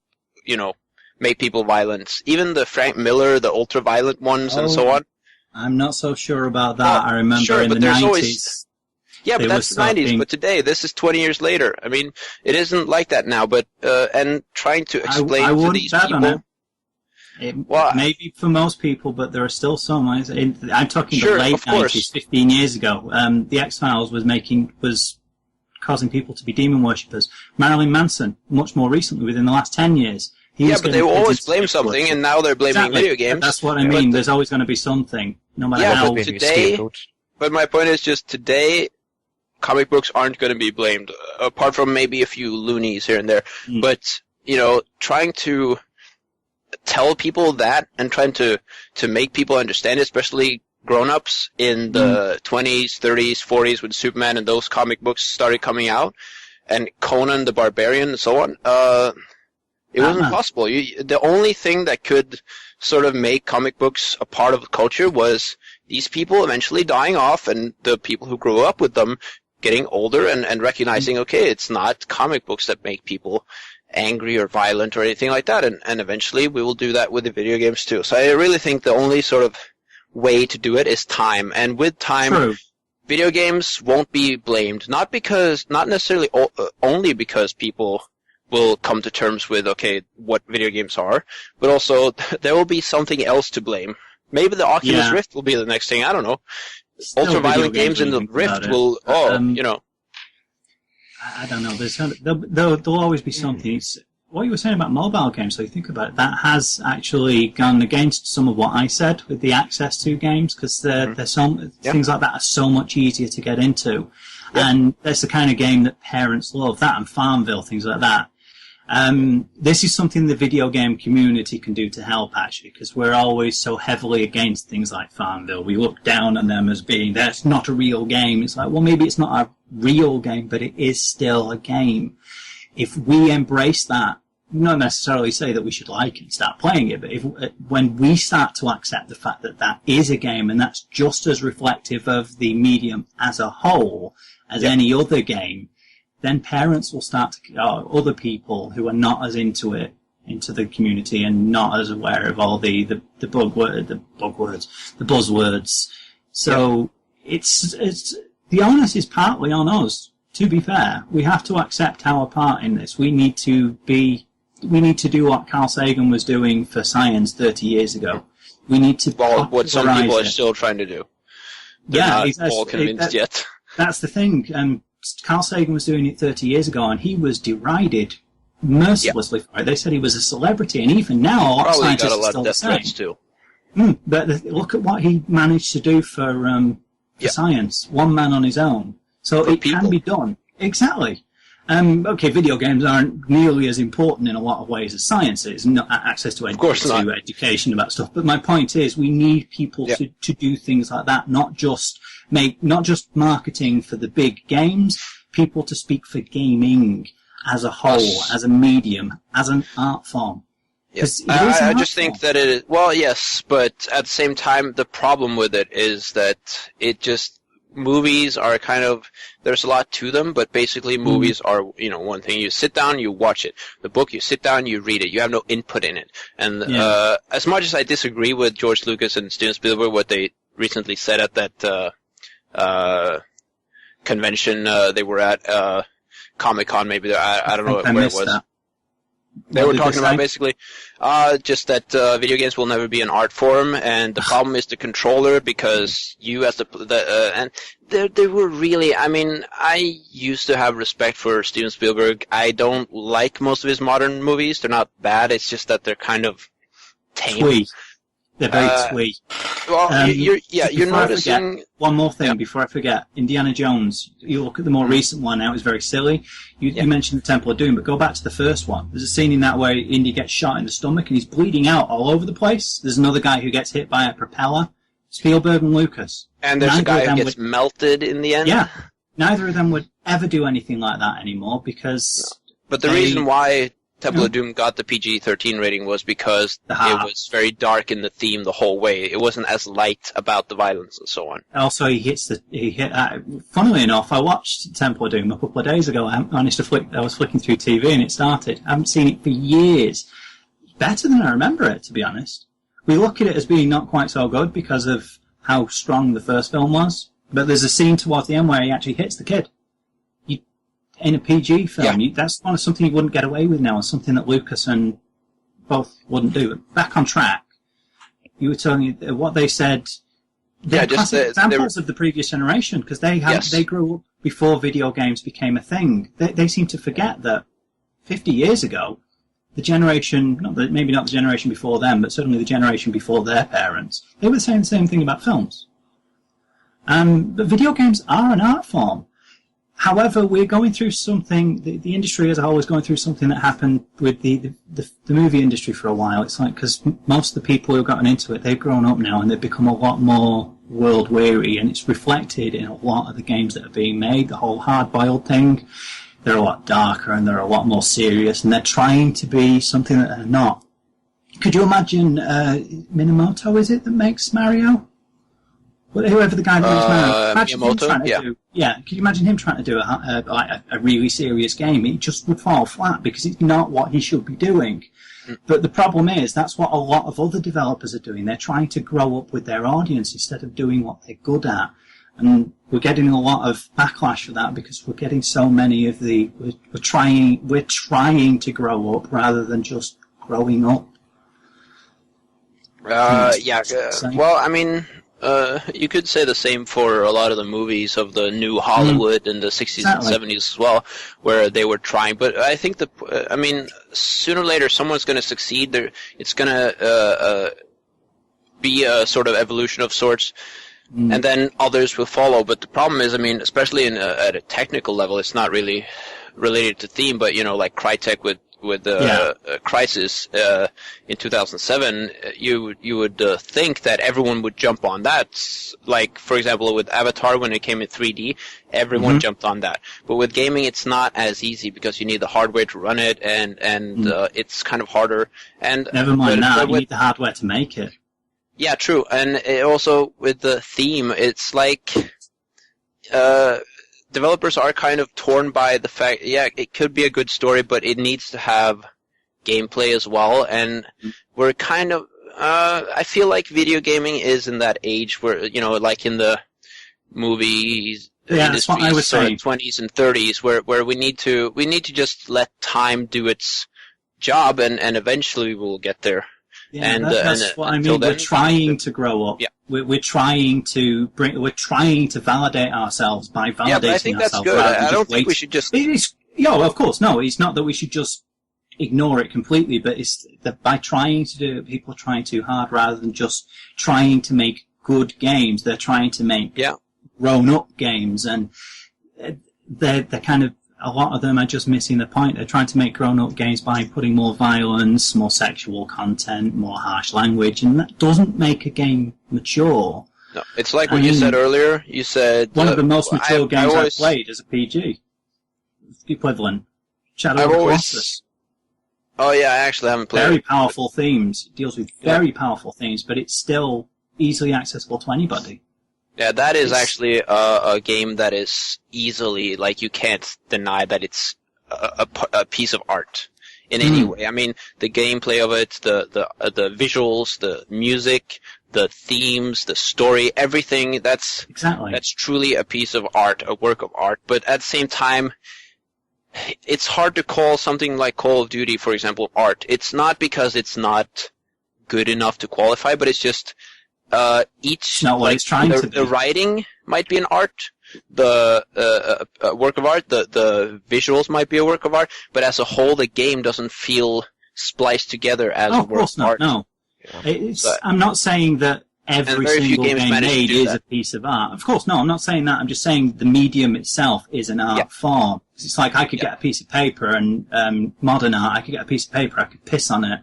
make people violent. Even the Frank Miller, the ultra-violent ones and so on. I'm not so sure about that. I remember in the 90s. But that's the 90s. But today, this is 20 years later. It isn't like that now, but, and trying to explain to these people. Maybe for most people, but there are still some. I'm talking the late 90s, 15 years ago. The X-Files was causing people to be demon worshippers. Marilyn Manson, much more recently, within the last 10 years. But they will always blame something, and now they're blaming video games. That's what I mean. There's always going to be something, no matter how. But today, but my point is just today, comic books aren't going to be blamed, apart from maybe a few loonies here and there. But, trying to tell people that and trying to make people understand it, especially grown-ups in the 20s, 30s, 40s when Superman and those comic books started coming out, and Conan the Barbarian and so on, it wasn't possible. The only thing that could sort of make comic books a part of the culture was these people eventually dying off and the people who grew up with them getting older and recognizing, okay, it's not comic books that make people angry or violent or anything like that, and eventually we will do that with the video games too. So I really think the only sort of way to do it is time, and with time, video games won't be blamed. Not necessarily only because people will come to terms with, okay, what video games are, but also there will be something else to blame. Maybe the Oculus Rift will be the next thing, I don't know. Ultra-violent games in the Rift will, I don't know. There'll always be something. It's, what you were saying about mobile games, so you think about it, that has actually gone against some of what I said with the access to games, because things like that are so much easier to get into. And that's the kind of game that parents love. That and Farmville, things like that. This is something the video game community can do to help, actually, because we're always so heavily against things like Farmville. We look down on them as being, that's not a real game. It's like, well, maybe it's not a real game, but it is still a game. If we embrace that not necessarily say that we should like it and start playing it, but when we start to accept the fact that that is a game and that's just as reflective of the medium as a whole as any other game, then parents will start to, or other people who are not as into it, into the community and not as aware of all the buzzwords. So it's the onus is partly on us. To be fair, we have to accept our part in this. We need to do what Carl Sagan was doing for science 30 years ago. We need to what some people are still trying to do. They're not all convinced yet. That's the thing. Carl Sagan was doing it 30 years ago, and he was derided mercilessly for it. They said he was a celebrity, and even now, a lot of scientists got a lot are of still the death same. threats too. But look at what he managed to do for science. One man on his own. So it can be done. Exactly. Okay, video games aren't nearly as important in a lot of ways as science is. Not access to education about stuff. But my point is, we need people to do things like that, not just marketing for the big games, people to speak for gaming as a whole, as a medium, as an art form. Yes. I just think that it is, well, yes, but at the same time, the problem with it is that movies are kind of, there's a lot to them, but basically movies are, one thing. You sit down, you watch it. The book, you sit down, you read it. You have no input in it. And as much as I disagree with George Lucas and Steven Spielberg, what they recently said at that convention they were at, Comic-Con, maybe, I don't know where it was. They were talking about basically just that video games will never be an art form, and the problem is the controller, because you as and they were really, I mean, I used to have respect for Steven Spielberg. I don't like most of his modern movies. They're not bad. It's just that they're kind of tame. Twee. They're very twee. Well, you're noticing... One more thing before I forget. Indiana Jones, you look at the more recent one now, it's very silly. You mentioned the Temple of Doom, but go back to the first one. There's a scene in that where Indy gets shot in the stomach and he's bleeding out all over the place. There's another guy who gets hit by a propeller. Spielberg and Lucas. And there's a guy who gets melted in the end? Yeah. Neither of them would ever do anything like that anymore because... But the reason why Temple of Doom got the PG-13 rating was because it was very dark in the theme the whole way. It wasn't as light about the violence and so on. Also, funnily enough, I watched Temple of Doom a couple of days ago. I was flicking through TV and it started. I haven't seen it for years. It's better than I remember it, to be honest. We look at it as being not quite so good because of how strong the first film was. But there's a scene towards the end where he actually hits the kid. In a PG film, that's something you wouldn't get away with now, and something that Lucas and both wouldn't do. But back on track, you were telling me what they said. They're classic examples of the previous generation, because they grew up before video games became a thing. They seem to forget that 50 years ago, the generation, maybe not the generation before them, but certainly the generation before their parents, they were saying the same thing about films. But video games are an art form. However, we're going through something, the industry as a whole is going through something that happened with the movie industry for a while. It's like, because most of the people who've gotten into it, they've grown up now and they've become a lot more world weary, and it's reflected in a lot of the games that are being made. The whole hard-boiled thing, they're a lot darker and they're a lot more serious, and they're trying to be something that they're not. Could you imagine Minamoto, is it, that makes Mario? Whoever the guy that makes Mario. Could you imagine him trying to do a really serious game? It just would fall flat because it's not what he should be doing. But the problem is, that's what a lot of other developers are doing. They're trying to grow up with their audience instead of doing what they're good at. And we're getting a lot of backlash for that because we're getting so many of we're trying to grow up rather than just growing up. Well, I mean, you could say the same for a lot of the movies of the new Hollywood in the 60s and 70s as well, where they were trying. But I think sooner or later someone's going to succeed. It's going to be a sort of evolution of sorts, and then others will follow. But the problem is, I mean, especially at a technical level, it's not really related to theme, but like Crytek with Crysis in 2007, you would think that everyone would jump on that. Like, for example, with Avatar, when it came in 3D, everyone jumped on that. But with gaming, it's not as easy because you need the hardware to run it, and it's kind of harder. And never mind that, you need the hardware to make it. Yeah, true. And also with the theme, it's like developers are kind of torn by the fact, it could be a good story, but it needs to have gameplay as well. And we're kind of, I feel like video gaming is in that age where, like in the movies industry, I was saying. 20s and 30s, where we need to just let time do its job, and eventually we'll get there. Yeah, that's what I mean. We're trying to grow up. Yeah. We're trying to validate ourselves by validating ourselves. Yeah, but I think that's good. I don't think we should just. Of course, no. It's not that we should just ignore it completely, but it's that by trying to do it, people are trying too hard rather than just trying to make good games. They're trying to make grown-up games, and they're kind of. A lot of them are just missing the point. They're trying to make grown-up games by putting more violence, more sexual content, more harsh language, and that doesn't make a game mature. No, it's like what you said earlier. You said one of the most mature games I've played is a PG equivalent. Shadow of the Colossus. Oh yeah, I actually haven't played. Very powerful themes. It deals with very powerful themes, but it's still easily accessible to anybody. Yeah, that is actually a game that is easily, like, you can't deny that it's a piece of art in any way. I mean, the gameplay of it, the visuals, the music, the themes, the story, everything, that's truly a piece of art, a work of art. But at the same time, it's hard to call something like Call of Duty, for example, art. It's not because it's not good enough to qualify, but it's just... the writing might be an art, the work of art, the visuals might be a work of art, but as a whole, the game doesn't feel spliced together as a work of art. No, I'm not saying that every single game made is a piece of art. Of course, no, I'm not saying that. I'm just saying the medium itself is an art form. It's like I could get a piece of paper and modern art. I could get a piece of paper, I could piss on it,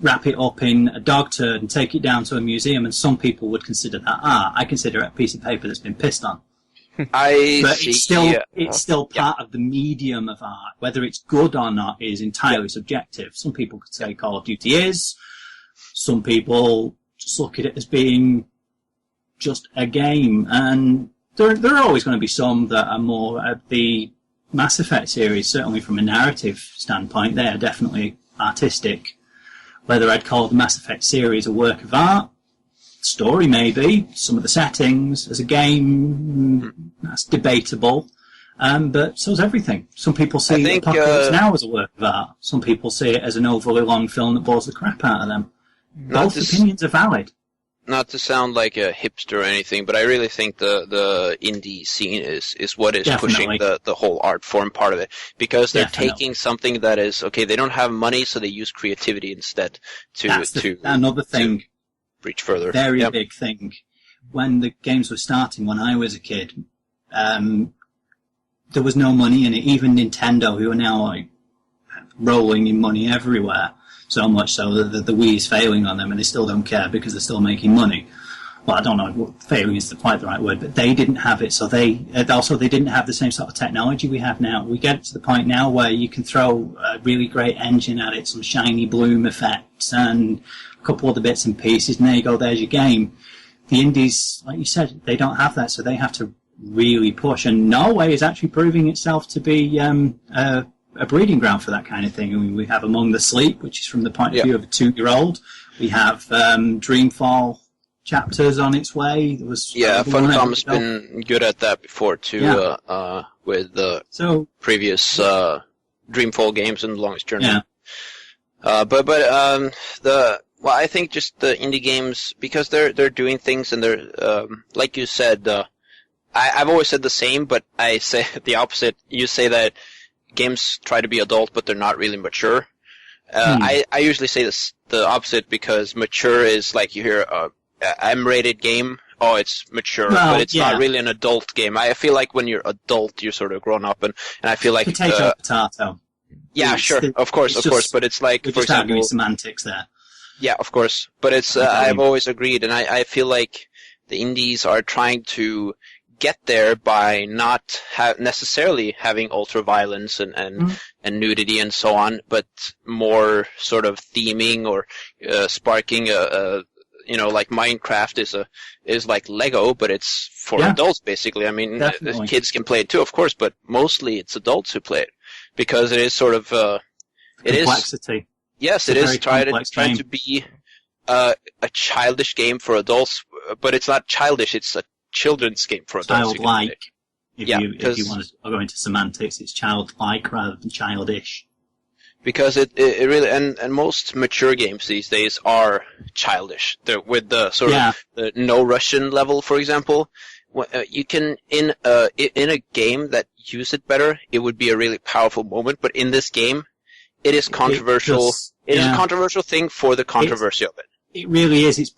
wrap it up in a dog turd and take it down to a museum, and some people would consider that art. I consider it a piece of paper that's been pissed on. But it's still part of the medium of art. Whether it's good or not is entirely subjective. Some people could say Call of Duty is. Some people just look at it as being just a game. And there are always going to be some that are more at the Mass Effect series, certainly from a narrative standpoint. They are definitely artistic. Whether I'd call the Mass Effect series a work of art, story maybe, some of the settings, as a game, that's debatable. But so's everything. Some people see Apocalypse Now as a work of art. Some people see it as an overly long film that bores the crap out of them. Both opinions are valid. Not to sound like a hipster or anything, but I really think the indie scene is what is pushing the whole art form part of it. Because they're taking something that is, okay, they don't have money, so they use creativity instead to another thing. To reach further. Very big thing. When the games were starting, when I was a kid, there was no money in it. Even Nintendo, who are now like rolling in money everywhere, so much so that the Wii is failing on them, and they still don't care because they're still making money. Well, I don't know what failing is quite the right word, but they didn't have it, so they didn't have the same sort of technology we have now. We get to the point now where you can throw a really great engine at it, some shiny bloom effects, and a couple other bits and pieces, and there you go, there's your game. The indies, like you said, they don't have that, so they have to really push, and Norway is actually proving itself to be a breeding ground for that kind of thing. I mean, we have Among the Sleep, which is from the point of view of a 2-year-old. We have Dreamfall chapters on its way. There was Funcom's been good at that before too, with the previous Dreamfall games and The Longest Journey. Yeah. I think just the indie games, because they're doing things, and they're like you said. I've always said the same, but I say the opposite. You say that games try to be adult, but they're not really mature. I usually say the opposite, because mature is like you hear a M-rated game oh, it's mature, Well, but it's not really an adult game. I feel like when you're adult, you're sort of grown up, and I feel like potato. Yeah, sure, of course, but it's like, we're for just example, arguing semantics there. Yeah, of course, but it's I've always agreed, and I feel like the indies are trying to get there by not necessarily having ultra-violence and nudity and so on, but more sort of theming or sparking like Minecraft is like Lego, but it's for adults basically. I mean, kids can play it too, of course, but mostly it's adults who play it because it is sort of complexity. Yes, it is trying to be a childish game for adults, but it's not childish. It's a children's game for adults. Childlike. If you want to go into semantics, it's childlike rather than childish. Because it really and most mature games these days are childish. With the sort of the no Russian level, for example, you can in a game that use it better, it would be a really powerful moment. But in this game, it is controversial. It is a controversial thing for the controversy of it. It really is. It's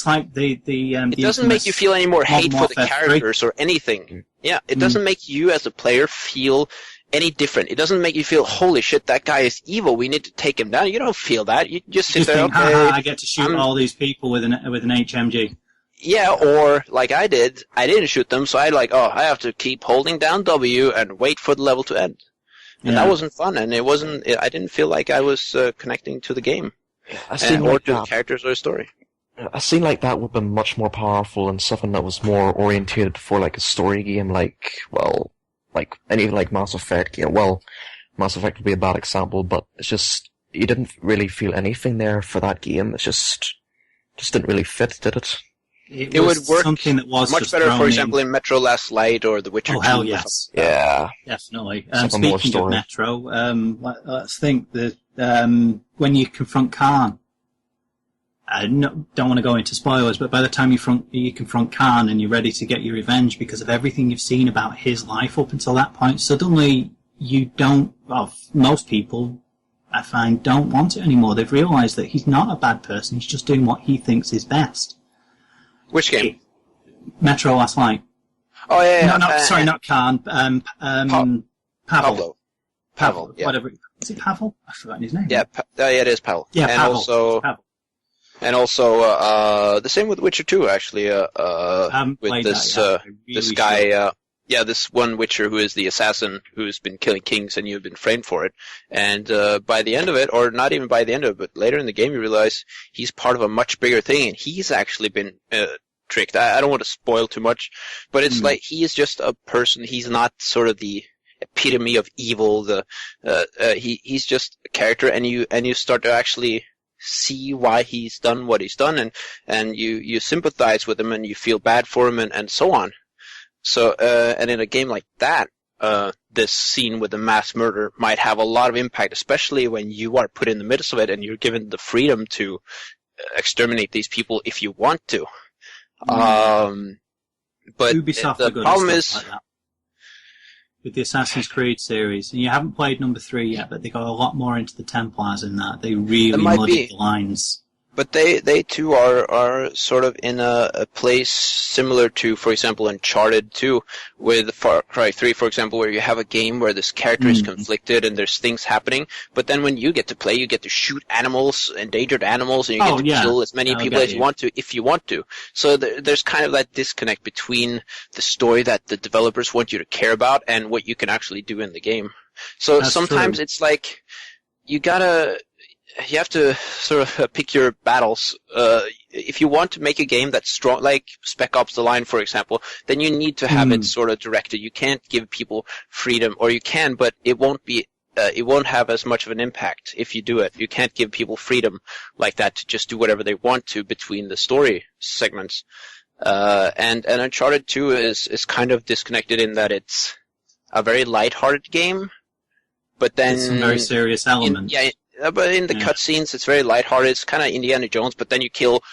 like the it doesn't make you feel any more hate for the characters or anything. Yeah, it doesn't make you as a player feel any different. It doesn't make you feel, holy shit, that guy is evil, we need to take him down. You don't feel that. You just sit there, think, okay. I get to shoot all these people with an HMG. Yeah, or like I did, I didn't shoot them, so I have to keep holding down W and wait for the level to end. And that wasn't fun, and I didn't feel like I was connecting to the game. Or to the characters or the story. I seem like that would have been much more powerful and something that was more orientated for like a story game, like any like Mass Effect. Mass Effect would be a bad example, but it's just you didn't really feel anything there for that game. It just didn't really fit, did it? It would work something that was much better, for example, in Metro Last Light or The Witcher 2. Oh, hell yes. Yeah. Definitely. Speaking of Metro, let's think that when you confront Khan, I don't want to go into spoilers, but by the time you confront Khan and you're ready to get your revenge because of everything you've seen about his life up until that point, suddenly you don't, most people, I find, don't want it anymore. They've realised that he's not a bad person, he's just doing what he thinks is best. Which game? Metro Last Light. Oh, yeah. Not Khan. Pavel. Pavel, yeah. Whatever. Is it Pavel? I've forgotten his name. Yeah, it is Pavel. Yeah, and Pavel. And also, the same with Witcher 2, actually, with this guy, this one Witcher who is the assassin who's been killing kings and you've been framed for it. And, by the end of it, or not even by the end of it, but later in the game you realize he's part of a much bigger thing and he's actually been, tricked. I don't want to spoil too much, but it's like he is just a person. He's not sort of the epitome of evil. He's just a character and you start to actually see why he's done what he's done and you sympathize with him and you feel bad for him and so on. So, and in a game like that, this scene with the mass murder might have a lot of impact, especially when you are put in the midst of it and you're given the freedom to exterminate these people if you want to. But Ubisoft the problem is, like that. With the Assassin's Creed series, and you haven't played number 3 yet, but they got a lot more into the Templars in that. They really muddied the lines. But they too are sort of in a place similar to, for example, Uncharted 2, with Far Cry 3, for example, where you have a game where this character is conflicted and there's things happening, but then when you get to play, you get to shoot animals, endangered animals, and you get to kill as many people as you want to, if you want to. So there's kind of that disconnect between the story that the developers want you to care about and what you can actually do in the game. So sometimes it's like, you have to sort of pick your battles. If you want to make a game that's strong, like Spec Ops: The Line, for example, then you need to have it sort of directed. You can't give people freedom, or you can, but it won't have as much of an impact if you do it. You can't give people freedom like that to just do whatever they want to between the story segments. And Uncharted 2 is kind of disconnected in that it's a very light-hearted game, but then some very serious elements. But in the cutscenes, it's very lighthearted. It's kind of Indiana Jones, but then you kill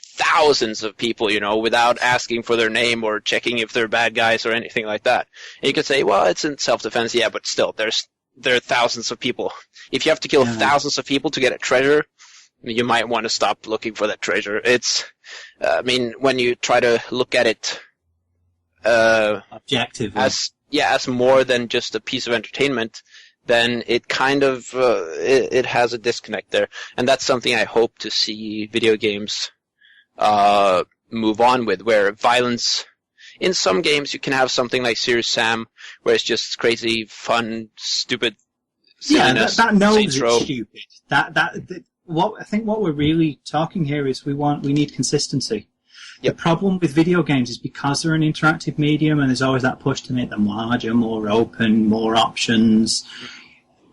thousands of people, without asking for their name or checking if they're bad guys or anything like that. And you could say, well, it's in self-defense, but still, there are thousands of people. If you have to kill thousands of people to get a treasure, you might want to stop looking for that treasure. It's, I mean, when you try to look at it objectively, as more than just a piece of entertainment, then it kind of it has a disconnect there, and that's something I hope to see video games move on with, where violence. In some games, you can have something like Serious Sam, where it's just crazy, fun, stupid silliness. Yeah, that knows it's stupid. I think what we're really talking here is we need consistency. Yep. The problem with video games is because they're an interactive medium and there's always that push to make them larger, more open, more options.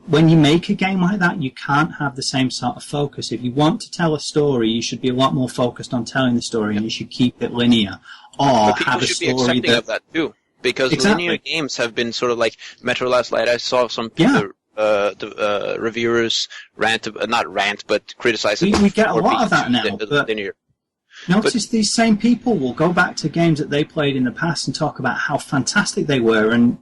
When you make a game like that, you can't have the same sort of focus. If you want to tell a story, you should be a lot more focused on telling the story, and you should keep it linear. Or but have a story be accepting of that too, because linear games have been sort of like Metro Last Light. I saw some people, the reviewers but criticize it. We get a lot of that now. Linear. Notice these same people will go back to games that they played in the past and talk about how fantastic they were, and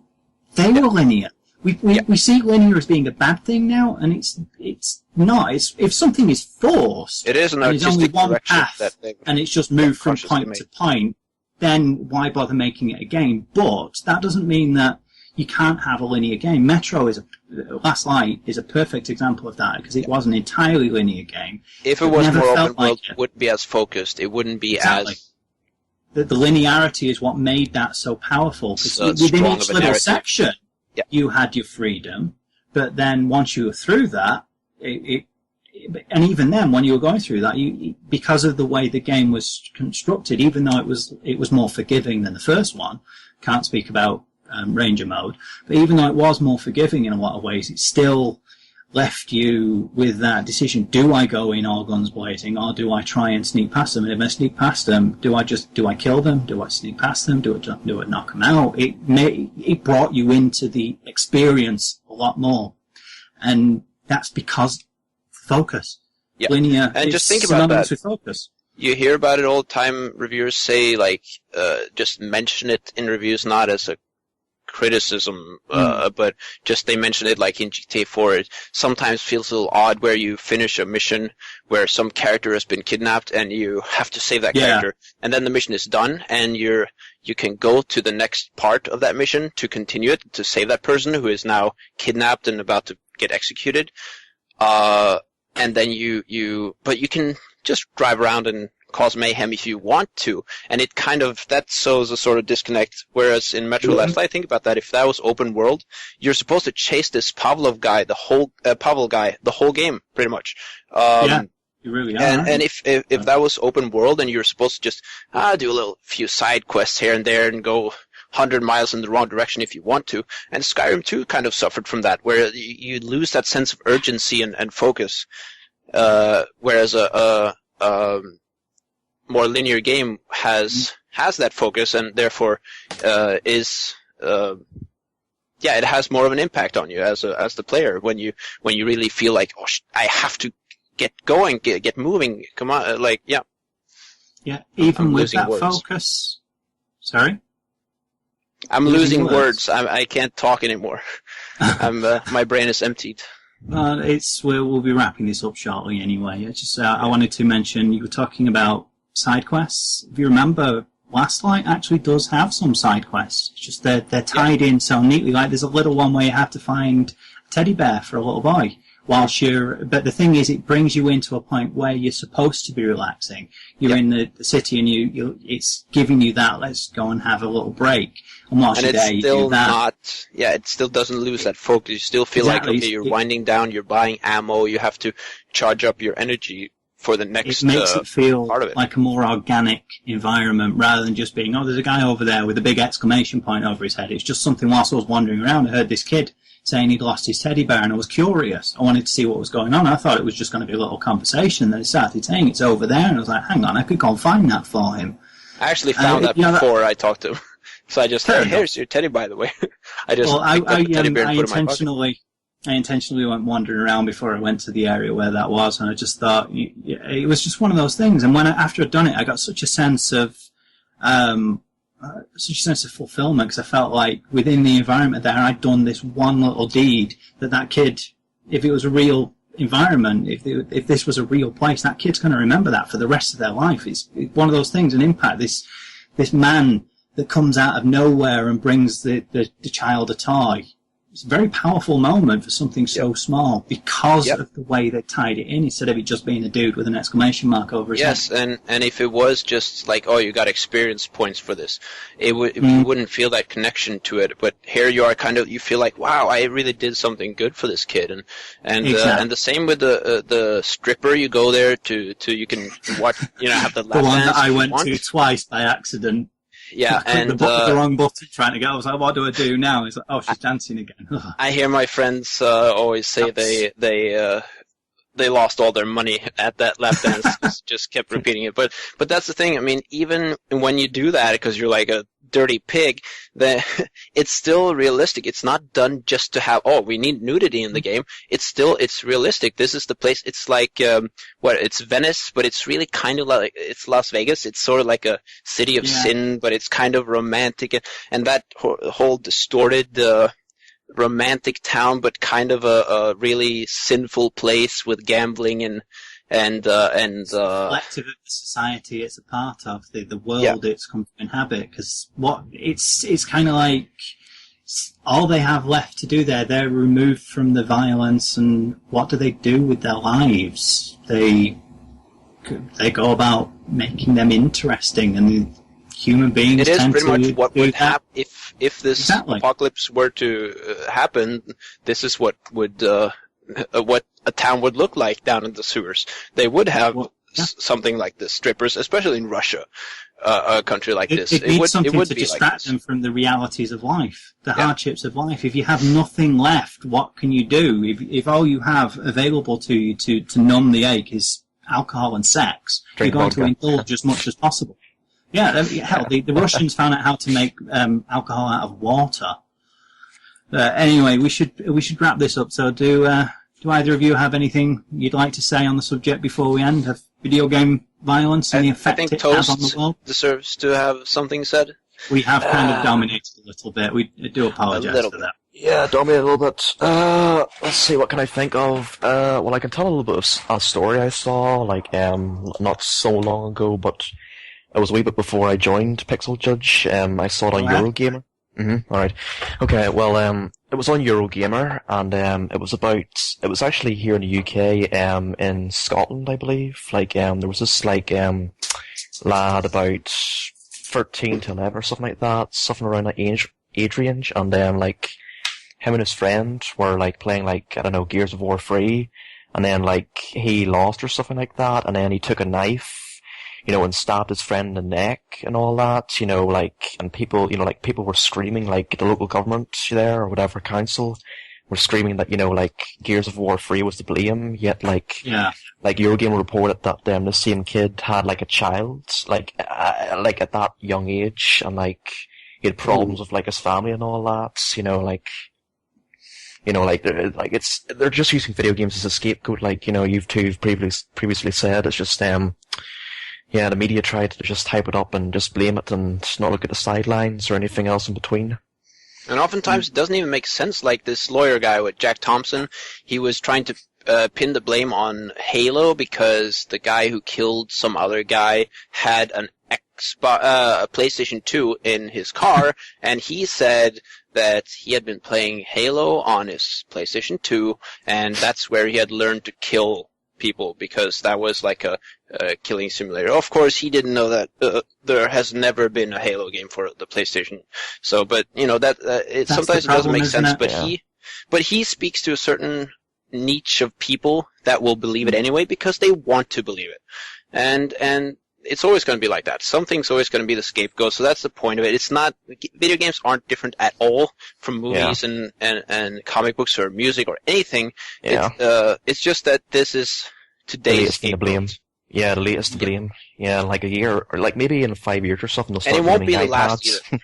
they were linear. We see linear as being a bad thing now, and it's not. If something is forced, it is an artistic only one direction path, and it's just moved from point to point, then why bother making it a game? But that doesn't mean that you can't have a linear game. Last Light is a perfect example of that, because it was an entirely linear game. If it was more open world, it wouldn't be as focused. It wouldn't be as... The linearity is what made that so powerful. Because within each little section, you had your freedom, but then once you were through that, and even then, when you were going through that, because of the way the game was constructed, even though it was more forgiving than the first one, can't speak about Ranger mode, but even though it was more forgiving in a lot of ways, it still left you with that decision: do I go in all guns blazing, or do I try and sneak past them? And if I sneak past them, do I kill them? Do I sneak past them? Do I knock them out? It brought you into the experience a lot more, and that's because focus. Yep. Linear. And just think about that. With focus. You hear about it all the time. Reviewers say, like, just mention it in reviews, not as a criticism, but just they mention it, like in GTA 4. It sometimes feels a little odd where you finish a mission where some character has been kidnapped and you have to save that character, and then the mission is done, and you can go to the next part of that mission to continue it, to save that person who is now kidnapped and about to get executed. And then but you can just drive around and cause mayhem if you want to, and it kind of, that shows a sort of disconnect. Whereas in Metro Last Light, think about that, if that was open world, you're supposed to chase this Pavlov guy the whole game, pretty much. You really are. And if that was open world and you're supposed to just do a few side quests here and there and go 100 miles in the wrong direction if you want to, and Skyrim 2 kind of suffered from that, where you lose that sense of urgency and focus, whereas a more linear game has that focus, and therefore it has more of an impact on you as the player when you really feel like, I have to get going, get moving, come on, even with that focus. Sorry, I'm losing words. I can't talk anymore. My brain is emptied. We'll be wrapping this up shortly anyway. I wanted to mention, you were talking about side quests. If you remember, Last Light actually does have some side quests. It's just they're tied in so neatly. Like, there's a little one where you have to find a teddy bear for a little boy. But the thing is, it brings you into a point where you're supposed to be relaxing. You're in the city, and it's giving you that, let's go and have a little break. And whilst you're there, you do that. It still doesn't lose that focus. You still feel like, okay, you're winding down, you're buying ammo, you have to charge up your energy for the next It makes it feel part of it. like a more organic environment, rather than just being, there's a guy over there with a big exclamation point over his head. It's just something, whilst I was wandering around, I heard this kid saying he'd lost his teddy bear, and I was curious. I wanted to see what was going on. I thought it was just going to be a little conversation. Then he started saying it's over there, and I was like, hang on, I could go and find that for him. I actually found that before I talked to him. So I just, here's your teddy, by the way. I just picked up the teddy bear and put it in my pocket. I intentionally went wandering around before I went to the area where that was, and I just thought it was just one of those things. And after I'd done it, I got such a sense of fulfillment, because I felt like within the environment there, I'd done this one little deed that kid, if it was a real environment, if this was a real place, that kid's going to remember that for the rest of their life. It's one of those things, an impact. This man that comes out of nowhere and brings the child a toy. It's a very powerful moment for something so small because of the way they tied it in, instead of it just being a dude with an exclamation mark over his head. Yes, and if it was just like, oh, you got experience points for this, you wouldn't feel that connection to it. But here you are, you feel like, wow, I really did something good for this kid. And the same with the stripper. You go there to you can watch, have the lap the one dance that I went to twice by accident. Yeah, and the wrong button trying to go. I was like, what do I do now? It's like, oh, she's dancing again. I hear my friends always say they lost all their money at that lap dance. just kept repeating it. But that's the thing. I mean, even when you do that, because you're like a dirty pig, it's still realistic. It's not done just to have, we need nudity in the game. It's realistic. This is the place. It's like, it's Venice, but it's really kind of like, it's Las Vegas. It's sort of like a city of sin, but it's kind of romantic. And that whole distorted, romantic town, but kind of a really sinful place with gambling and it's collective of the society it's a part of, the world it's come to inhabit. Because it's kind of like all they have left to do there. They're removed from the violence, and what do they do with their lives? They go about making them interesting, and human beings. It is tend pretty to much what would that. happen if this apocalypse were to happen. This is what would what a town would look like down in the sewers. They would have something like this, strippers, especially in Russia, a country like this. It needs something would to be distract like them from the realities of life, the hardships of life. If you have nothing left, what can you do? If all you have available to you to numb the ache is alcohol and sex, you're going to indulge as much as possible. Yeah, hell, the Russians found out how to make alcohol out of water. Anyway, we should wrap this up. So do either of you have anything you'd like to say on the subject before we end? Of video game violence and the effect it has on the world? Deserves to have something said. We have kind of dominated a little bit. We do apologise for that. Yeah, dominated a little bit. Let's see, what can I think of? Well, I can tell a little bit of a story I saw, not so long ago, but it was a wee bit before I joined Pixel Judge. I saw it on Eurogamer. Alright. Okay, well, it was on Eurogamer, and it was actually here in the UK, in Scotland, I believe. There was this, lad about 13 to 11 or something like that, something around that age range, and him and his friend were, playing, I don't know, Gears of War 3, and then, he lost or something like that, and then he took a knife, and stabbed his friend in the neck and all that, and people, people were screaming, the local government there, or whatever council, were screaming that, Gears of War 3 was to blame, yet, Eurogamer reported that, the same kid had, a child, at that young age, and, he had problems with, his family and all that, they're just using video games as a scapegoat, you've previously said. It's just, the media tried to just hype it up and just blame it and not look at the sidelines or anything else in between. And oftentimes it doesn't even make sense. Like this lawyer guy with Jack Thompson, he was trying to pin the blame on Halo because the guy who killed some other guy had a PlayStation 2 in his car, and he said that he had been playing Halo on his PlayStation 2, and that's where he had learned to kill people, because that was like a killing simulator. Of course, he didn't know that there has never been a Halo game for the PlayStation. So, but it sometimes it doesn't make sense. But he speaks to a certain niche of people that will believe it anyway because they want to believe it, and it's always going to be like that. Something's always going to be the scapegoat. So that's the point of it. It's not, video games aren't different at all from movies and comic books or music or anything. Yeah. It's just that this is today's scapegoat. Yeah, the latest to blame. Yeah, a year, or maybe in 5 years or something. And it won't be the last either.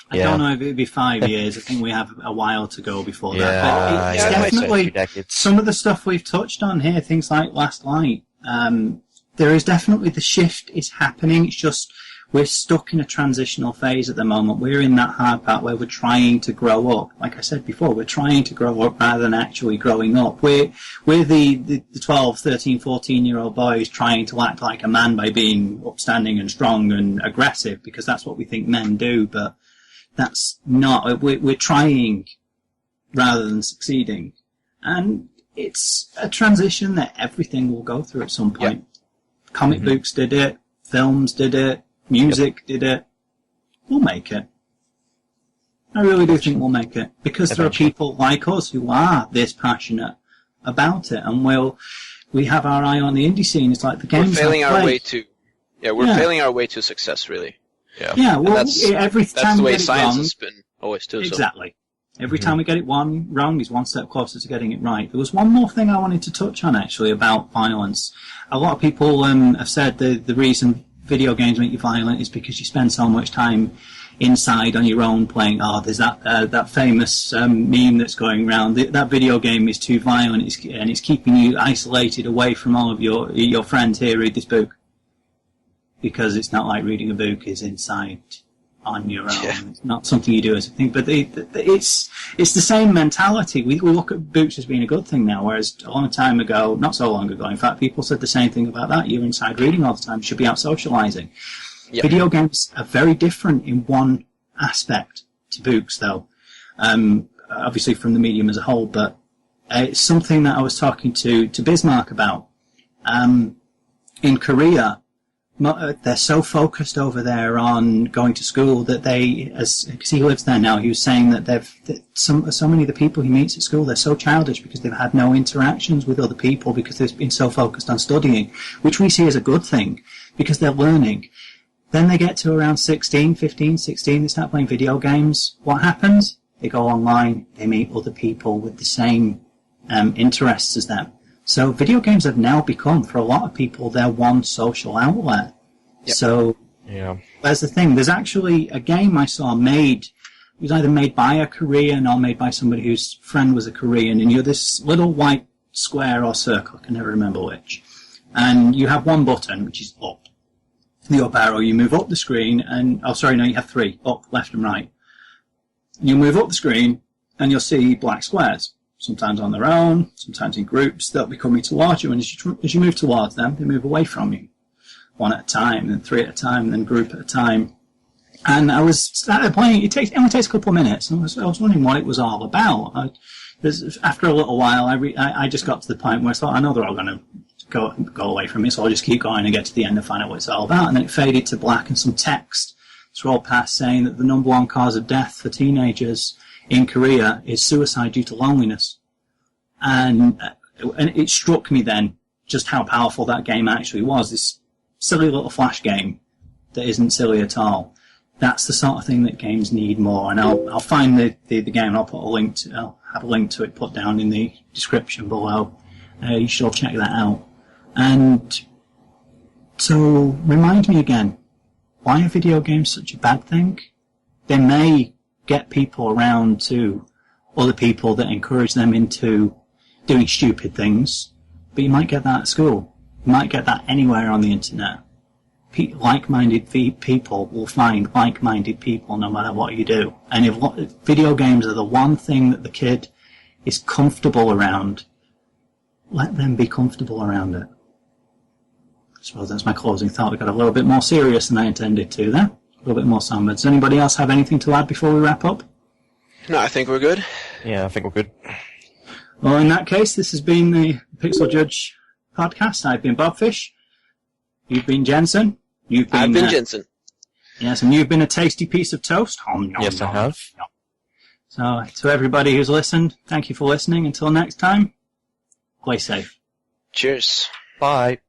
I don't know if it'll be 5 years. I think we have a while to go before that. But it's definitely some of the stuff we've touched on here, things like Last Light. There is definitely the shift is happening. It's just we're stuck in a transitional phase at the moment. We're in that hard part where we're trying to grow up. Like I said before, we're trying to grow up rather than actually growing up. We're the 12, 13, 14-year-old boys trying to act like a man by being upstanding and strong and aggressive, because that's what we think men do, but that's not. We're trying rather than succeeding. And it's a transition that everything will go through at some point. Yep. Comic books did it, films did it, music did it. We'll make it. I really do think we'll make it, because there are people like us who are this passionate about it, and we have our eye on the indie scene. It's like the games we're failing our way to failing our way to success, really. Yeah, well, every time the we way get it science wrong, has been always too. Exactly. Every time we get it wrong is one step closer to getting it right. There was one more thing I wanted to touch on, actually, about violence. A lot of people have said the reason video games make you violent is because you spend so much time inside on your own playing. There's that famous meme that's going around. That video game is too violent, and it's keeping you isolated away from all of your friends. Here, read this book. Because it's not like reading a book is inside on your own. Yeah. It's not something you do as a thing. But it's the same mentality. We look at books as being a good thing now, whereas a long time ago, not so long ago, in fact, people said the same thing about that. You're inside reading all the time. You should be out socializing. Yep. Video games are very different in one aspect to books, though. Obviously from the medium as a whole, but it's something that I was talking to Bismarck about. In Korea, they're so focused over there on going to school that because he lives there now, he was saying that so many of the people he meets at school, they're so childish because they've had no interactions with other people because they've been so focused on studying, which we see as a good thing because they're learning. Then they get to around 15, 16, they start playing video games. What happens? They go online, they meet other people with the same interests as them. So video games have now become, for a lot of people, their one social outlet. Yep. So there's the thing. There's actually a game I saw made. It was either made by a Korean or made by somebody whose friend was a Korean. And you're this little white square or circle, I can never remember which. And you have one button, which is up. The up arrow, you move up the screen, and you have three, up, left, and right. You move up the screen, and you'll see black squares. Sometimes on their own, sometimes in groups. They'll be coming towards you, and as you move towards them, they move away from you. One at a time, then three at a time, then group at a time. And I started playing. It only takes a couple of minutes, and I was wondering what it was all about. After a little while, I just got to the point where I thought, I know they're all going to go away from me, so I'll just keep going and get to the end and find out what it's all about. And then it faded to black, and some text scrolled past saying that the number one cause of death for teenagers in Korea is suicide due to loneliness. And it struck me then just how powerful that game actually was. This silly little flash game that isn't silly at all. That's the sort of thing that games need more. And I'll find the game. I'll have a link to it put down in the description below. You should all check that out. And so remind me again, why are video games such a bad thing? They may get people around to other people that encourage them into doing stupid things, but you might get that at school. You might get that anywhere on the internet. Like-minded people will find like-minded people no matter what you do. And if video games are the one thing that the kid is comfortable around, let them be comfortable around it. I suppose that's my closing thought. We got a little bit more serious than I intended to there. A little bit more somber. Does anybody else have anything to add before we wrap up? No, I think we're good. Yeah, I think we're good. Well, in that case, this has been the Pixel Judge podcast. I've been Bobfish. You've been Jensen. I've been Jensen. Yes, and you've been a tasty piece of toast. Yes, I have. So, to everybody who's listened, thank you for listening. Until next time, play safe. Cheers. Bye.